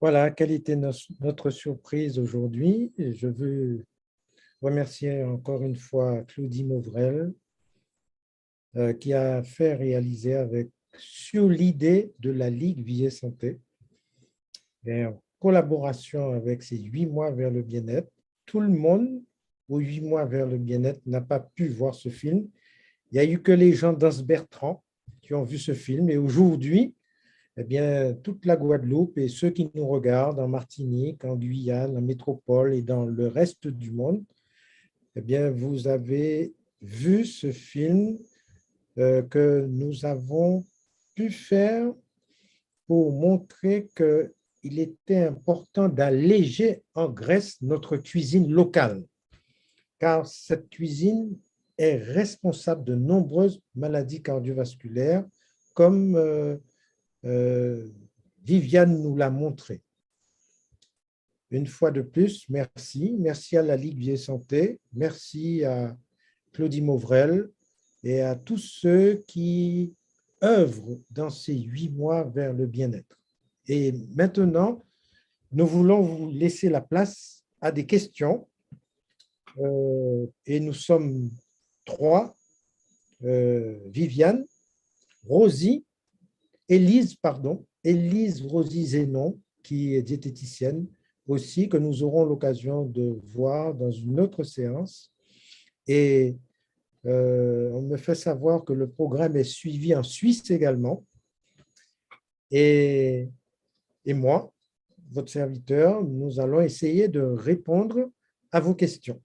Voilà, quelle était notre surprise aujourd'hui. Je veux remercier encore une fois Claudie Mauvrel qui a fait réaliser sur l'idée de la Ligue Vie et Santé, et en collaboration avec ces 8 mois vers le bien-être. Tout le monde, aux 8 mois vers le bien-être, n'a pas pu voir ce film. Il n'y a eu que les gens d'Anse Bertrand qui ont vu ce film. Et aujourd'hui, eh bien, toute la Guadeloupe et ceux qui nous regardent en Martinique, en Guyane, en métropole et dans le reste du monde, eh bien, vous avez vu ce film que nous avons pu faire pour montrer qu'il était important d'alléger en Grèce notre cuisine locale, car cette cuisine est responsable de nombreuses maladies cardiovasculaires, comme Viviane nous l'a montré. Une fois de plus, merci. Merci à la Ligue Vie et Santé, merci à Claudie Mauvrel et à tous ceux qui œuvrent dans ces 8 mois vers le bien-être. Et maintenant, nous voulons vous laisser la place à des questions. Et nous sommes 3, Viviane, Rosie, Élise Rosie Zénon, qui est diététicienne aussi, que nous aurons l'occasion de voir dans une autre séance. Et on me fait savoir que le programme est suivi en Suisse également. Et moi, votre serviteur, nous allons essayer de répondre à vos questions.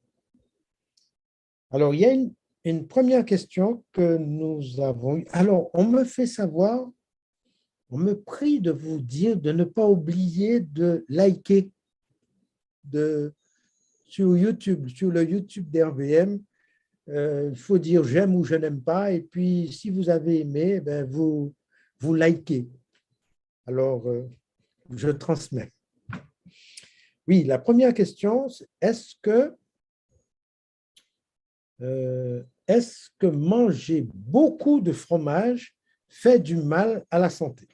Alors, il y a une première question que nous avons eue. Alors, on me fait savoir, on me prie de vous dire de ne pas oublier de liker sur YouTube, sur le YouTube d'RVM. Il faut dire j'aime ou je n'aime pas. Et puis, si vous avez aimé, ben vous likez. Alors, je transmets. Oui, la première question, est-ce que manger beaucoup de fromage fait du mal à la santé?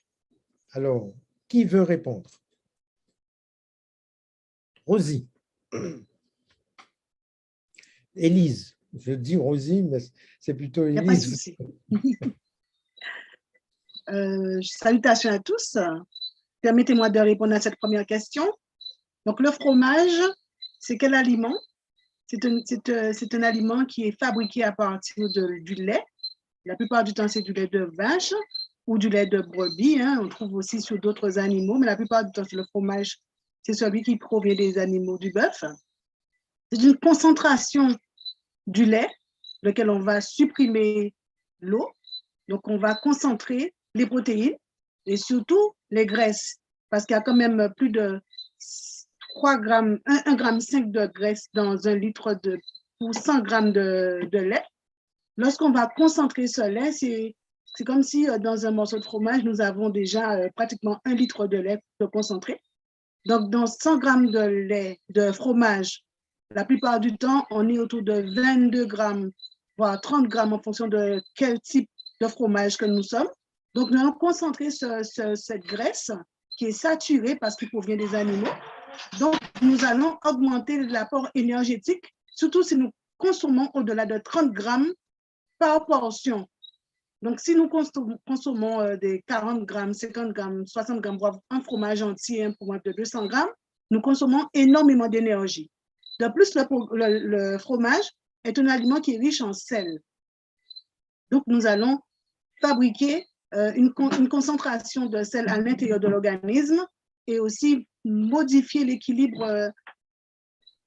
Alors, qui veut répondre? Rosie. Élise. Je dis Rosie, mais c'est plutôt Élise. Il n'y a pas de souci. Salutations à tous. Permettez-moi de répondre à cette première question. Donc, le fromage, c'est quel aliment? C'est un aliment qui est fabriqué à partir du lait. La plupart du temps, c'est du lait de vache ou du lait de brebis. Hein. On trouve aussi sur d'autres animaux, mais la plupart du temps, le fromage, c'est celui qui provient des animaux du bœuf. C'est une concentration du lait, lequel on va supprimer l'eau. Donc, on va concentrer les protéines et surtout les graisses, parce qu'il y a quand même plus de 3 grammes, 1,5 g de graisse dans 1 litre pour 100 grammes de lait. Lorsqu'on va concentrer ce lait, c'est comme si dans un morceau de fromage, nous avons déjà pratiquement 1 litre de lait de concentré. Donc, dans 100 grammes de lait, de fromage, la plupart du temps, on est autour de 22 grammes, voire 30 grammes en fonction de quel type de fromage que nous sommes. Donc, nous allons concentrer cette graisse qui est saturée parce qu'il provient des animaux. Donc, nous allons augmenter l'apport énergétique, surtout si nous consommons au-delà de 30 grammes par portion. Donc, si nous consommons des 40 grammes, 50 grammes, 60 grammes, voire un fromage entier, un fromage de 200 grammes, nous consommons énormément d'énergie. De plus, le fromage est un aliment qui est riche en sel. Donc, nous allons fabriquer une concentration de sel à l'intérieur de l'organisme et aussi modifier l'équilibre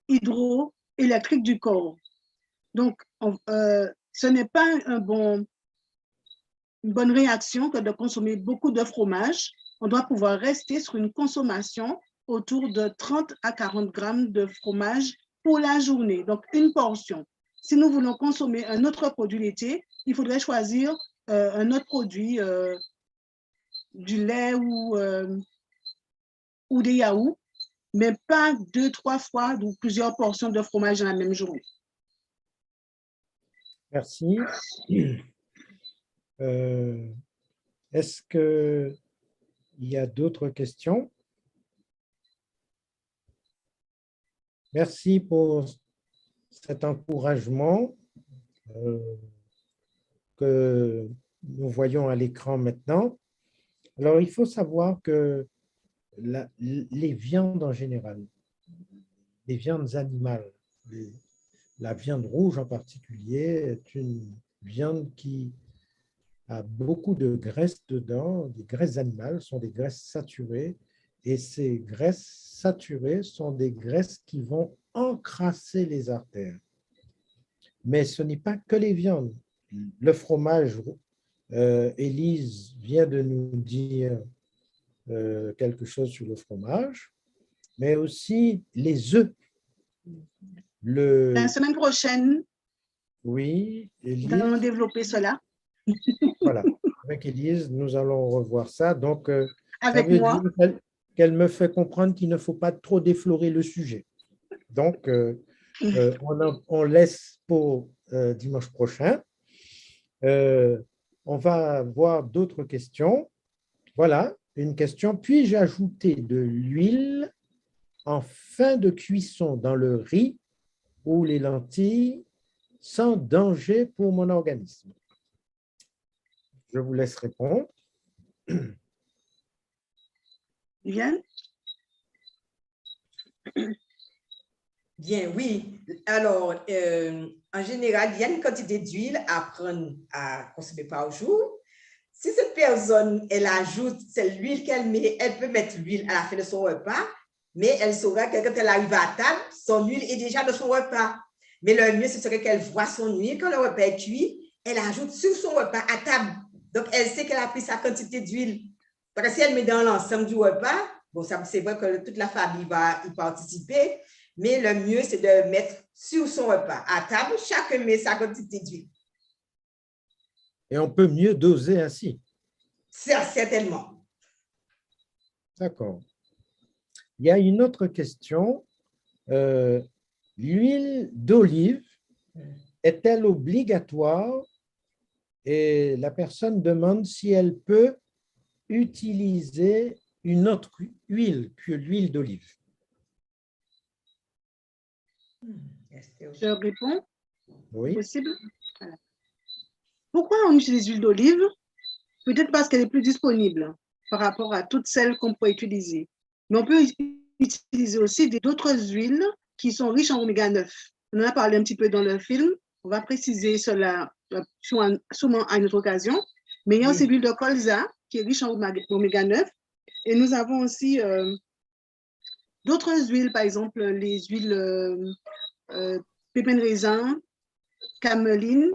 hydroélectrique du corps. Donc, ce n'est pas une bonne réaction que de consommer beaucoup de fromage. On doit pouvoir rester sur une consommation autour de 30 à 40 grammes de fromage pour la journée, donc une portion. Si nous voulons consommer un autre produit laitier, il faudrait choisir un autre produit, du lait ou des yaourts, mais pas 2-3 fois ou plusieurs portions de fromage dans la même journée. Merci. Est-ce qu'il y a d'autres questions? Merci pour cet encouragement que nous voyons à l'écran maintenant. Alors, il faut savoir que les viandes en général, les viandes animales, la viande rouge en particulier, est une viande qui a beaucoup de graisse dedans. Les graisses animales sont des graisses saturées et ces graisses saturées sont des graisses qui vont encrasser les artères. Mais ce n'est pas que les viandes. Le fromage, Élise vient de nous dire quelque chose sur le fromage, mais aussi les œufs. La semaine prochaine, oui, Élise, nous allons développer cela. Voilà, avec Élise, nous allons revoir ça. Donc, avec ça veut moi. dire qu'elle me fait comprendre qu'il ne faut pas trop déflorer le sujet. Donc, on laisse pour dimanche prochain. On va voir d'autres questions. Voilà, une question. Puis-je ajouter de l'huile en fin de cuisson dans le riz ou les lentilles sans danger pour mon organisme? Je vous laisse répondre. Bien. Bien, oui. Alors, en général, il y a une quantité d'huile à prendre à consommer par jour. Si cette personne, elle ajoute, c'est l'huile qu'elle met, elle peut mettre l'huile à la fin de son repas, mais elle saura que quand elle arrive à table, son huile est déjà dans son repas. Mais le mieux, ce serait qu'elle voie son huile. Quand le repas est cuit, elle ajoute sur son repas à table. Donc, elle sait qu'elle a pris sa quantité d'huile. Parce que si elle met dans l'ensemble du repas, bon, c'est vrai que toute la famille va y participer, mais le mieux, c'est de mettre sur son repas à table, chacun met sa quantité d'huile. Et on peut mieux doser ainsi. Certainement. D'accord. Il y a une autre question. L'huile d'olive est-elle obligatoire? Et la personne demande si elle peut utiliser une autre huile que l'huile d'olive. Je réponds. Oui. Possible. Voilà. Pourquoi on utilise l'huile d'olive? Peut-être parce qu'elle est plus disponible par rapport à toutes celles qu'on peut utiliser. Mais on peut utiliser aussi d'autres huiles qui sont riches en oméga 9. On en a parlé un petit peu dans le film. On va préciser cela sûrement à une autre occasion. Mais il y a aussi l'huile de colza qui est riche en oméga 9. Et nous avons aussi d'autres huiles, par exemple les huiles pépins de raisin, cameline,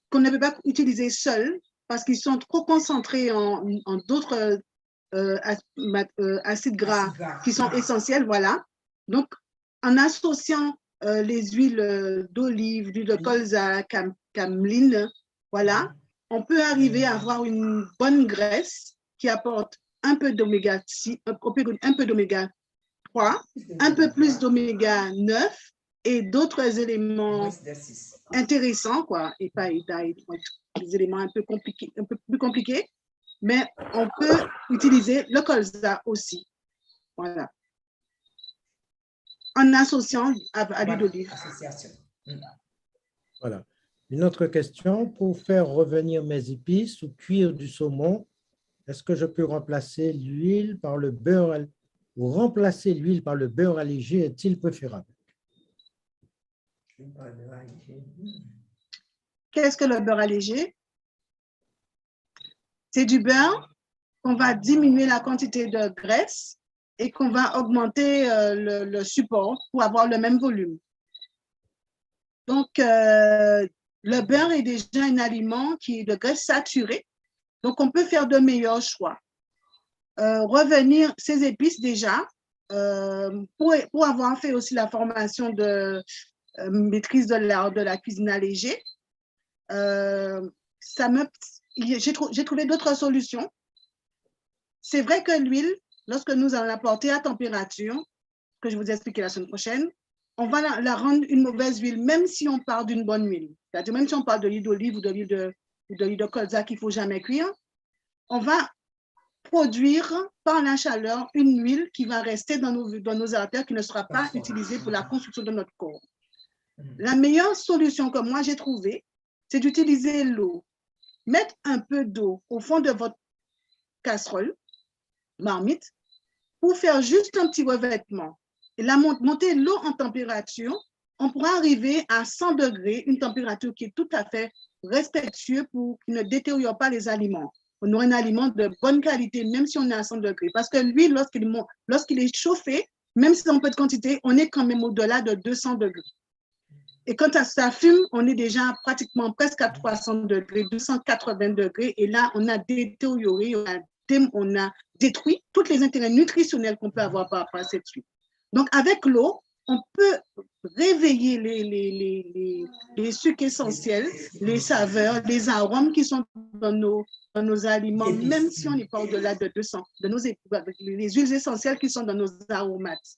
qu'on ne peut pas utiliser seules parce qu'ils sont trop concentrés en d'autres acides gras qui sont essentiels. Voilà. Donc, en associant les huiles d'olive, d'huile de colza, cameline, voilà, on peut arriver à avoir une bonne graisse qui apporte un peu d'oméga 6, un peu d'oméga 3, un peu plus d'oméga 9 et d'autres éléments intéressants, quoi, et pas des éléments un peu plus compliqués, mais on peut utiliser le colza aussi. Voilà. En associant à l'huile d'olive. Voilà. Une autre question. Pour faire revenir mes épices ou cuire du saumon, est-ce que je peux remplacer l'huile par le beurre ou remplacer l'huile par le beurre allégé est-il préférable? Qu'est-ce que le beurre allégé? C'est du beurre qu'on va diminuer la quantité de graisse et qu'on va augmenter le support pour avoir le même volume. Donc, le beurre est déjà un aliment qui est de graisse saturée, donc on peut faire de meilleurs choix. Revenir ces épices déjà, pour avoir fait aussi la formation de maîtrise de l'art de la cuisine allégée, j'ai trouvé d'autres solutions. C'est vrai que l'huile, lorsque nous allons la porter à température, que je vous ai expliqué la semaine prochaine, on va la rendre une mauvaise huile, même si on part d'une bonne huile. C'est-à-dire, même si on parle de l'huile d'olive ou de l'huile de colza qu'il ne faut jamais cuire, on va produire par la chaleur une huile qui va rester dans nos artères, qui ne sera pas utilisée pour la construction de notre corps. La meilleure solution que moi j'ai trouvée, c'est d'utiliser l'eau. Mettre un peu d'eau au fond de votre casserole, marmite, pour faire juste un petit revêtement. Et monter l'eau en température on pourra arriver à 100 degrés, une température qui est tout à fait respectueuse pour qu'il ne détériore pas les aliments. On aura un aliment de bonne qualité, même si on est à 100 degrés. Parce que l'huile, lorsqu'il est chauffé, même si c'est en peu de quantité, on est quand même au-delà de 200 degrés. Et quand ça fume, on est déjà pratiquement presque à 300 degrés, 280 degrés. Et là, on a détérioré, on a détruit tous les intérêts nutritionnels qu'on peut avoir par rapport à cette huile. Donc, avec l'eau, on peut réveiller les sucres essentiels, les saveurs, les arômes qui sont dans nos aliments, même si on n'est pas au-delà de 200, les huiles essentielles qui sont dans nos aromates.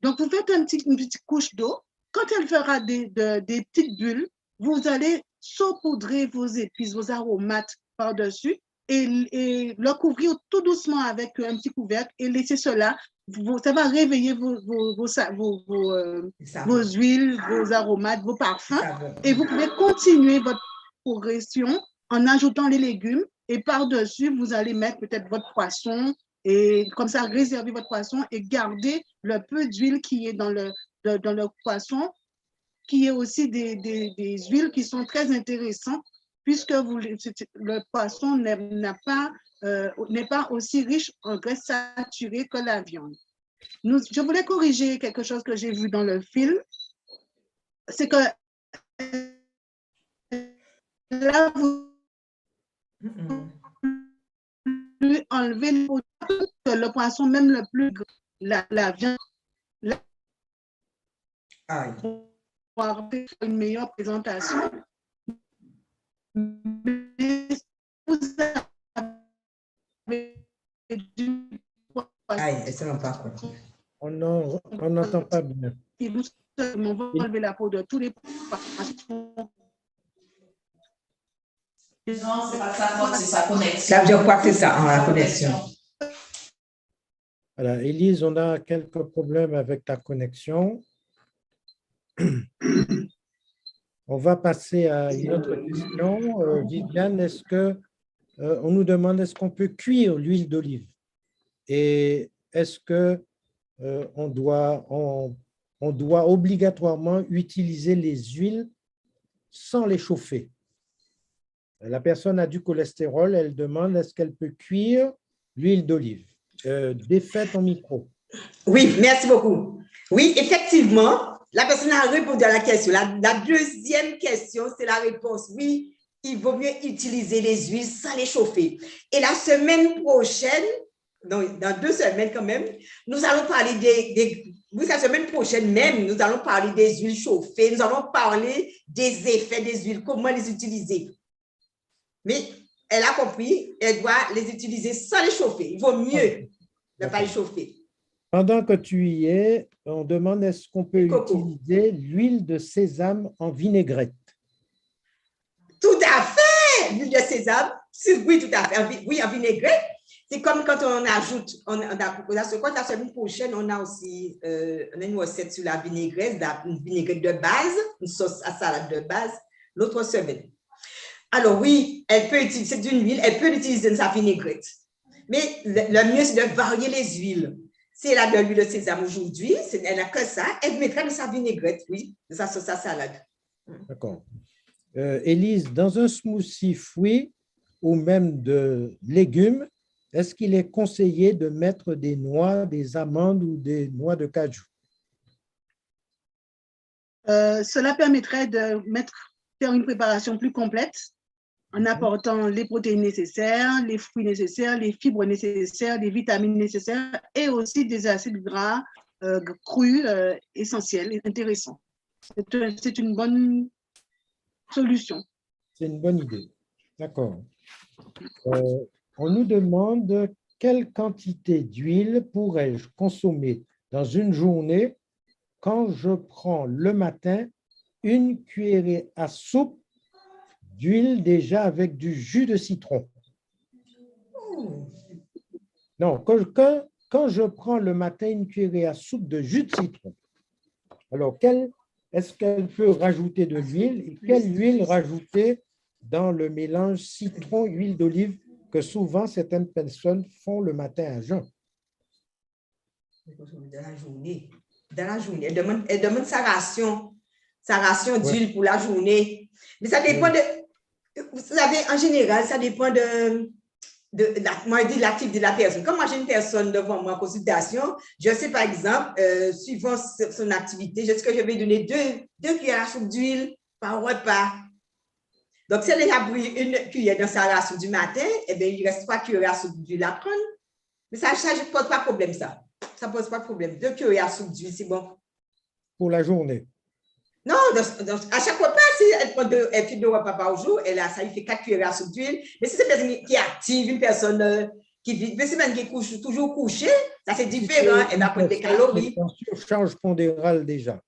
Donc, vous faites une petite couche d'eau. Quand elle fera des petites bulles, vous allez saupoudrer vos épices, vos aromates par-dessus et le couvrir tout doucement avec un petit couvercle et laisser cela. Ça va réveiller vos huiles, vos aromates, vos parfums. Et vous pouvez continuer votre progression en ajoutant les légumes. Et par-dessus, vous allez mettre peut-être votre poisson et comme ça, réserver votre poisson et garder le peu d'huile qui est dans le poisson, qui est aussi des huiles qui sont très intéressantes puisque le poisson n'est pas aussi riche en graisses saturées que la viande. Je voulais corriger quelque chose que j'ai vu dans le film. C'est que là, vous enlever le poisson, même le plus gras, la viande, pour avoir une meilleure présentation. Mais vous avez du on n'entend pas bien. On va enlever la peau de tous les poissons. Non, c'est pas sa faute, c'est sa connexion. Là, je crois que c'est ça, la connexion. Voilà, Élise, on a quelques problèmes avec ta connexion. On va passer à une autre question. Viviane, on nous demande est-ce qu'on peut cuire l'huile d'olive? Et est-ce que on doit obligatoirement utiliser les huiles sans les chauffer? La personne a du cholestérol, elle demande est-ce qu'elle peut cuire l'huile d'olive? Défais ton micro. Oui, merci beaucoup. Oui, effectivement, la personne a répondu à la question. La deuxième question, c'est la réponse. Oui, il vaut mieux utiliser les huiles sans les chauffer. Et la semaine prochaine, dans 2 semaines quand même, nous allons parler la semaine prochaine même, nous allons parler des huiles chauffées, nous allons parler des effets des huiles, comment les utiliser. Mais elle a compris, elle doit les utiliser sans les chauffer. Il vaut mieux ne pas les chauffer. Pendant que tu y es, on demande est-ce qu'on peut utiliser l'huile de sésame en vinaigrette? Tout à fait, l'huile de sésame, oui, tout à fait. Oui, en vinaigrette. C'est comme quand on ajoute, la semaine prochaine, on a aussi une recette sur la vinaigrette, une vinaigrette de base, une sauce à salade de base, l'autre semaine. Alors oui, elle peut utiliser d'une huile, elle peut l'utiliser dans sa vinaigrette. Mais le mieux, c'est de varier les huiles. Si elle a de l'huile de sésame aujourd'hui, elle n'a que ça, elle mettra dans sa vinaigrette, oui, dans sa sauce à salade. D'accord. Élise, dans un smoothie fruits ou même de légumes, est-ce qu'il est conseillé de mettre des noix, des amandes ou des noix de cajou? Cela permettrait de faire une préparation plus complète en apportant les protéines nécessaires, les fruits nécessaires, les fibres nécessaires, les vitamines nécessaires et aussi des acides gras crus essentiels et intéressants. C'est une bonne solution. C'est une bonne idée. D'accord. On nous demande quelle quantité d'huile pourrais-je consommer dans une journée quand je prends le matin une cuillerée à soupe d'huile déjà avec du jus de citron. Non, quand je prends le matin une cuillerée à soupe de jus de citron, alors est-ce qu'elle peut rajouter de l'huile et quelle huile rajouter dans le mélange citron-huile d'olive que souvent certaines personnes font le matin à jeun? Dans la journée. Elle demande sa ration. sa ration d'huile pour la journée. Mais ça dépend de, vous savez, en général, ça dépend moi, je dis l'actif de la personne. Comme moi, j'ai une personne devant moi en consultation, je sais par exemple, suivant son activité, je sais que je vais donner 2 cuillères à soupe d'huile par repas. Donc, si elle a pris une cuillère dans sa ration du matin, eh bien, il reste 3 cuillères à soupe d'huile à prendre. Mais ça ne pose pas de problème, ça. Ça ne pose pas de problème. 2 cuillères à soupe d'huile, c'est bon. Pour la journée. Non, à chaque repas, si elle prend 2 repas par jour, ça lui fait 4 cuillères à soupe d'huile. Mais si c'est une personne qui est active, une personne qui vit, mais si même qui est toujours couchée, ça c'est différent. Elle va prendre des calories. Elle a une surcharge pondérale déjà.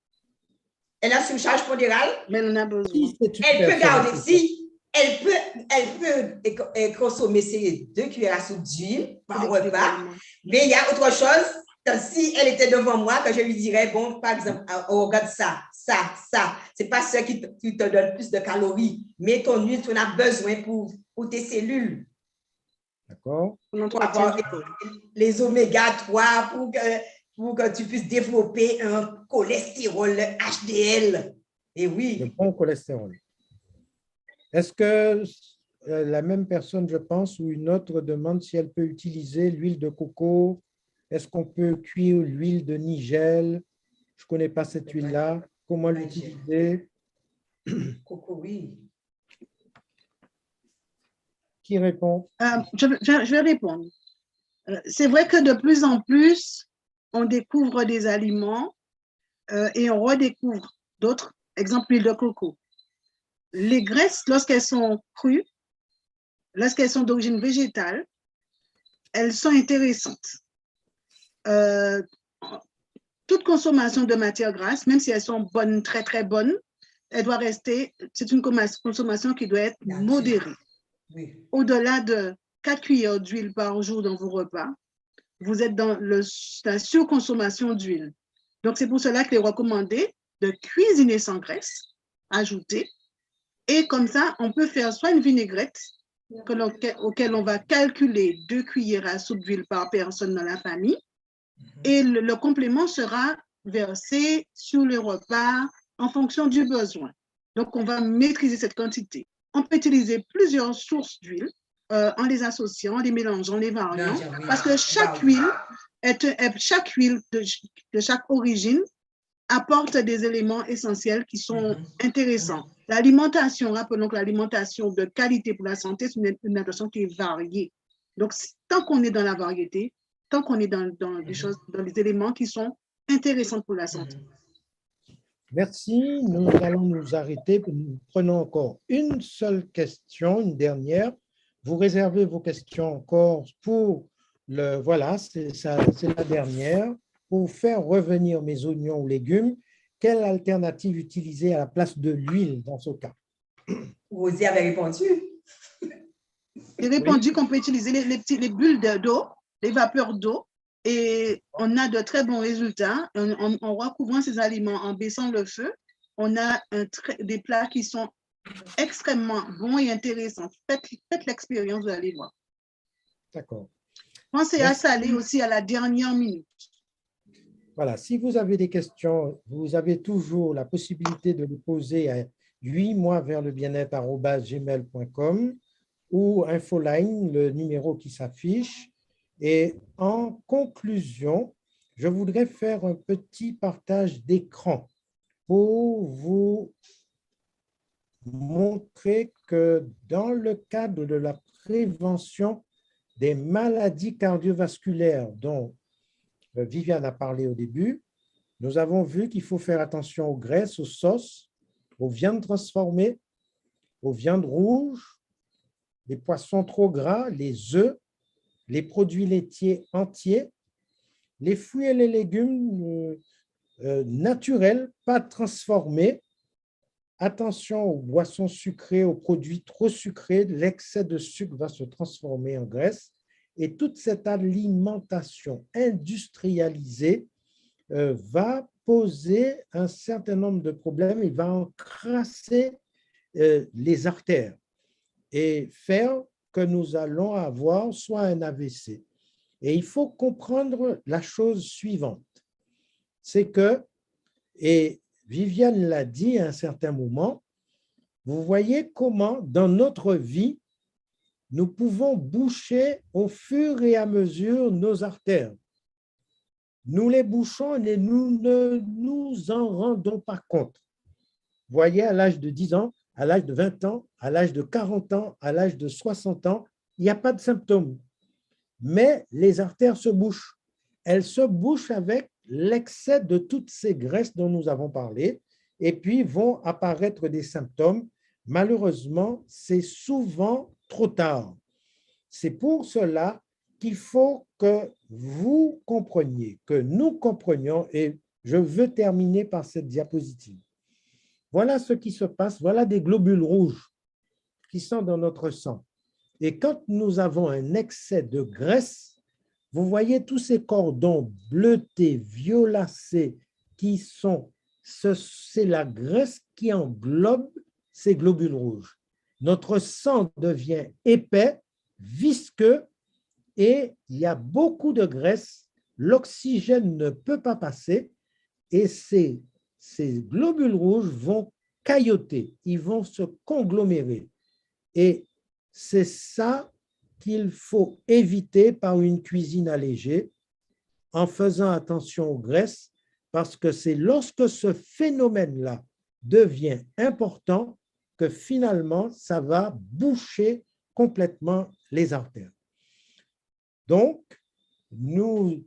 Elle a une surcharge pondérale. Mais elle en a besoin. Elle peut garder, si elle peut consommer ses 2 cuillères à soupe d'huile par repas. Mais il y a autre chose. Si elle était devant moi, que je lui dirais, bon, par exemple, oh, regarde ça. C'est pas ça qui te donne plus de calories, mais ton huile, tu en as besoin pour tes cellules. D'accord. Pour avoir les oméga 3, pour que tu puisses développer un cholestérol HDL. Et oui. Le bon cholestérol. Est-ce que la même personne, je pense, ou une autre demande si elle peut utiliser l'huile de coco? Est-ce qu'on peut cuire l'huile de nigel? Je ne connais pas cette huile-là. Comment l'utiliser? Coco, oui. Qui répond? Je vais répondre. C'est vrai que de plus en plus, on découvre des aliments et on redécouvre d'autres. Exemple, l'huile de coco. Les graisses, lorsqu'elles sont crues, lorsqu'elles sont d'origine végétale, elles sont intéressantes. Toute consommation de matières grasses, même si elles sont bonnes, très, très bonnes, elle doit rester, c'est une consommation qui doit être modérée. Oui. Au-delà de 4 cuillères d'huile par jour dans vos repas, vous êtes dans la surconsommation d'huile. Donc, c'est pour cela qu'il est recommandé de cuisiner sans graisse, ajouter, et comme ça, on peut faire soit une vinaigrette auquel on va calculer 2 cuillères à soupe d'huile par personne dans la famille, et le complément sera versé sur le repas en fonction du besoin. Donc, on va maîtriser cette quantité. On peut utiliser plusieurs sources d'huile en les associant, en les mélangeant, en les variant, parce que chaque huile de chaque origine apporte des éléments essentiels qui sont intéressants. L'alimentation, rappelons que l'alimentation de qualité pour la santé, c'est une alimentation qui est variée. Donc, tant qu'on est dans la variété, tant qu'on est dans des choses, dans des éléments qui sont intéressants pour la santé. Merci. Nous allons nous arrêter. Nous prenons encore une seule question, une dernière. Vous réservez vos questions encore pour le… Voilà, c'est la dernière. Pour faire revenir mes oignons ou légumes, quelle alternative utiliser à la place de l'huile dans ce cas? Rosie avait répondu. J'ai répondu qu'on peut utiliser les bulles d'eau, les vapeurs d'eau, et on a de très bons résultats. En recouvrant ces aliments, en baissant le feu, on a des plats qui sont extrêmement bons et intéressants. Faites l'expérience, vous allez voir. D'accord. Pensez à saler aussi à la dernière minute. Voilà, si vous avez des questions, vous avez toujours la possibilité de les poser à 8moisverslebienêtre@gmail.com ou Infoline, le numéro qui s'affiche. Et en conclusion, je voudrais faire un petit partage d'écran pour vous montrer que dans le cadre de la prévention des maladies cardiovasculaires dont Viviane a parlé au début, nous avons vu qu'il faut faire attention aux graisses, aux sauces, aux viandes transformées, aux viandes rouges, les poissons trop gras, les œufs, les produits laitiers entiers, les fruits et les légumes naturels, pas transformés. Attention aux boissons sucrées, aux produits trop sucrés, l'excès de sucre va se transformer en graisse. Et toute cette alimentation industrialisée va poser un certain nombre de problèmes, il va encrasser les artères et faire que nous allons avoir soit un AVC. Et il faut comprendre la chose suivante, c'est que, et Viviane l'a dit à un certain moment, vous voyez comment dans notre vie, nous pouvons boucher au fur et à mesure nos artères. Nous les bouchons et nous ne nous en rendons pas compte. Vous voyez, à l'âge de 10 ans, à l'âge de 20 ans, à l'âge de 40 ans, à l'âge de 60 ans, il n'y a pas de symptômes. Mais les artères se bouchent. Elles se bouchent avec l'excès de toutes ces graisses dont nous avons parlé, et puis vont apparaître des symptômes. Malheureusement, c'est souvent trop tard. C'est pour cela qu'il faut que vous compreniez, que nous comprenions, et je veux terminer par cette diapositive. Voilà ce qui se passe, voilà des globules rouges qui sont dans notre sang. Et quand nous avons un excès de graisse, vous voyez tous ces cordons bleutés, violacés, qui sont, c'est la graisse qui englobe ces globules rouges. Notre sang devient épais, visqueux, et il y a beaucoup de graisse, l'oxygène ne peut pas passer, et ces globules rouges vont cailloter, ils vont se conglomérer. Et c'est ça qu'il faut éviter par une cuisine allégée, en faisant attention aux graisses, parce que c'est lorsque ce phénomène-là devient important que finalement, ça va boucher complètement les artères. Donc, nous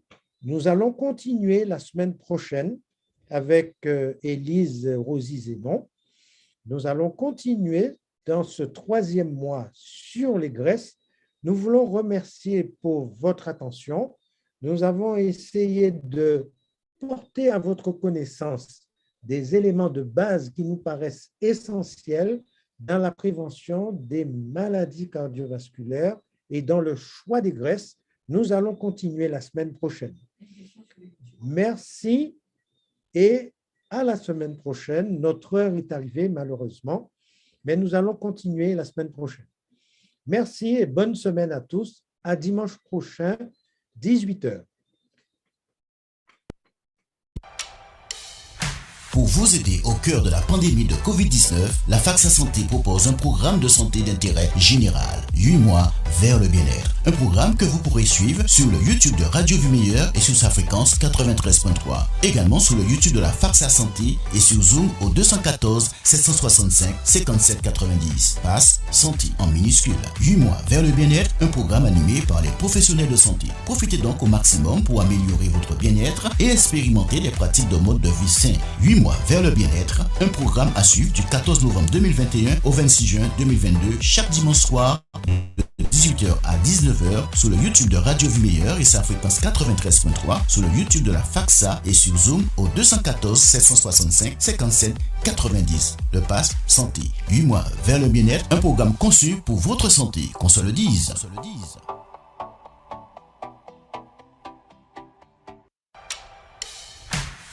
allons continuer la semaine prochaine avec Élise Rosy-Zémon. Nous allons continuer dans ce 3e mois sur les graisses. Nous voulons remercier pour votre attention. Nous avons essayé de porter à votre connaissance des éléments de base qui nous paraissent essentiels dans la prévention des maladies cardiovasculaires et dans le choix des graisses. Nous allons continuer la semaine prochaine. Merci et à la semaine prochaine. Notre heure est arrivée malheureusement, mais nous allons continuer la semaine prochaine. Merci et bonne semaine à tous. À dimanche prochain, 18h. Pour vous aider au cœur de la pandémie de Covid-19, la FACSA Santé propose un programme de santé d'intérêt général, 8 mois vers le bien-être. Un programme que vous pourrez suivre sur le YouTube de Radio Vie Meilleure et sur sa fréquence 93.3. Également sur le YouTube de la FACSA Santé et sur Zoom au 214 765 57 90. Passe Santé en minuscule. 8 mois vers le bien-être, un programme animé par les professionnels de santé. Profitez donc au maximum pour améliorer votre bien-être et expérimenter les pratiques de mode de vie sain. 8 mois vers le bien-être, un programme à suivre du 14 novembre 2021 au 26 juin 2022, chaque dimanche soir de 18h à 19h sur le YouTube de Radio Vie Meilleure et sa fréquence 93.3, sur le YouTube de la FACSA et sur Zoom au 214 765 57 90. Le Pass Santé. 8 mois vers le bien-être, un programme conçu pour votre santé, qu'on se le dise.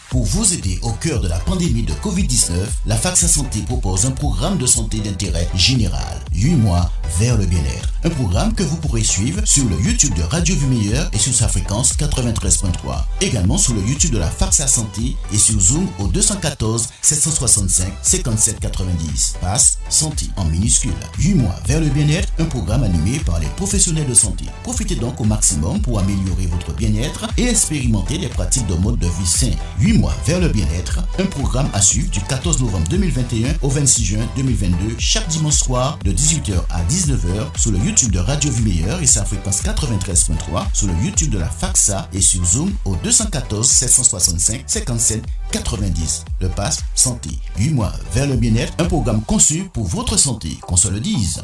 Pour vous aider au cœur de la pandémie de Covid-19, la FACSA Santé propose un programme de santé d'intérêt général, 8 mois vers le bien-être. Un programme que vous pourrez suivre sur le YouTube de Radio Vie Meilleure et sur sa fréquence 93.3. Également sur le YouTube de la FACSA Santé et sur Zoom au 214 765 57 90. Passe Santé en minuscule. 8 mois vers le bien-être, un programme animé par les professionnels de santé. Profitez donc au maximum pour améliorer votre bien-être et expérimenter les pratiques de mode de vie sain. 8 mois vers le bien-être, un programme à suivre du 14 novembre 2021 au 26 juin 2022, chaque dimanche soir de 18h à 19h sur le YouTube de Radio Vie Meilleure et sa fréquence 93.3, sur le YouTube de la FACSA et sur Zoom au 214 765 57 90. Le Pass Santé. 8 mois vers le bien-être, un programme conçu pour votre santé, qu'on se le dise.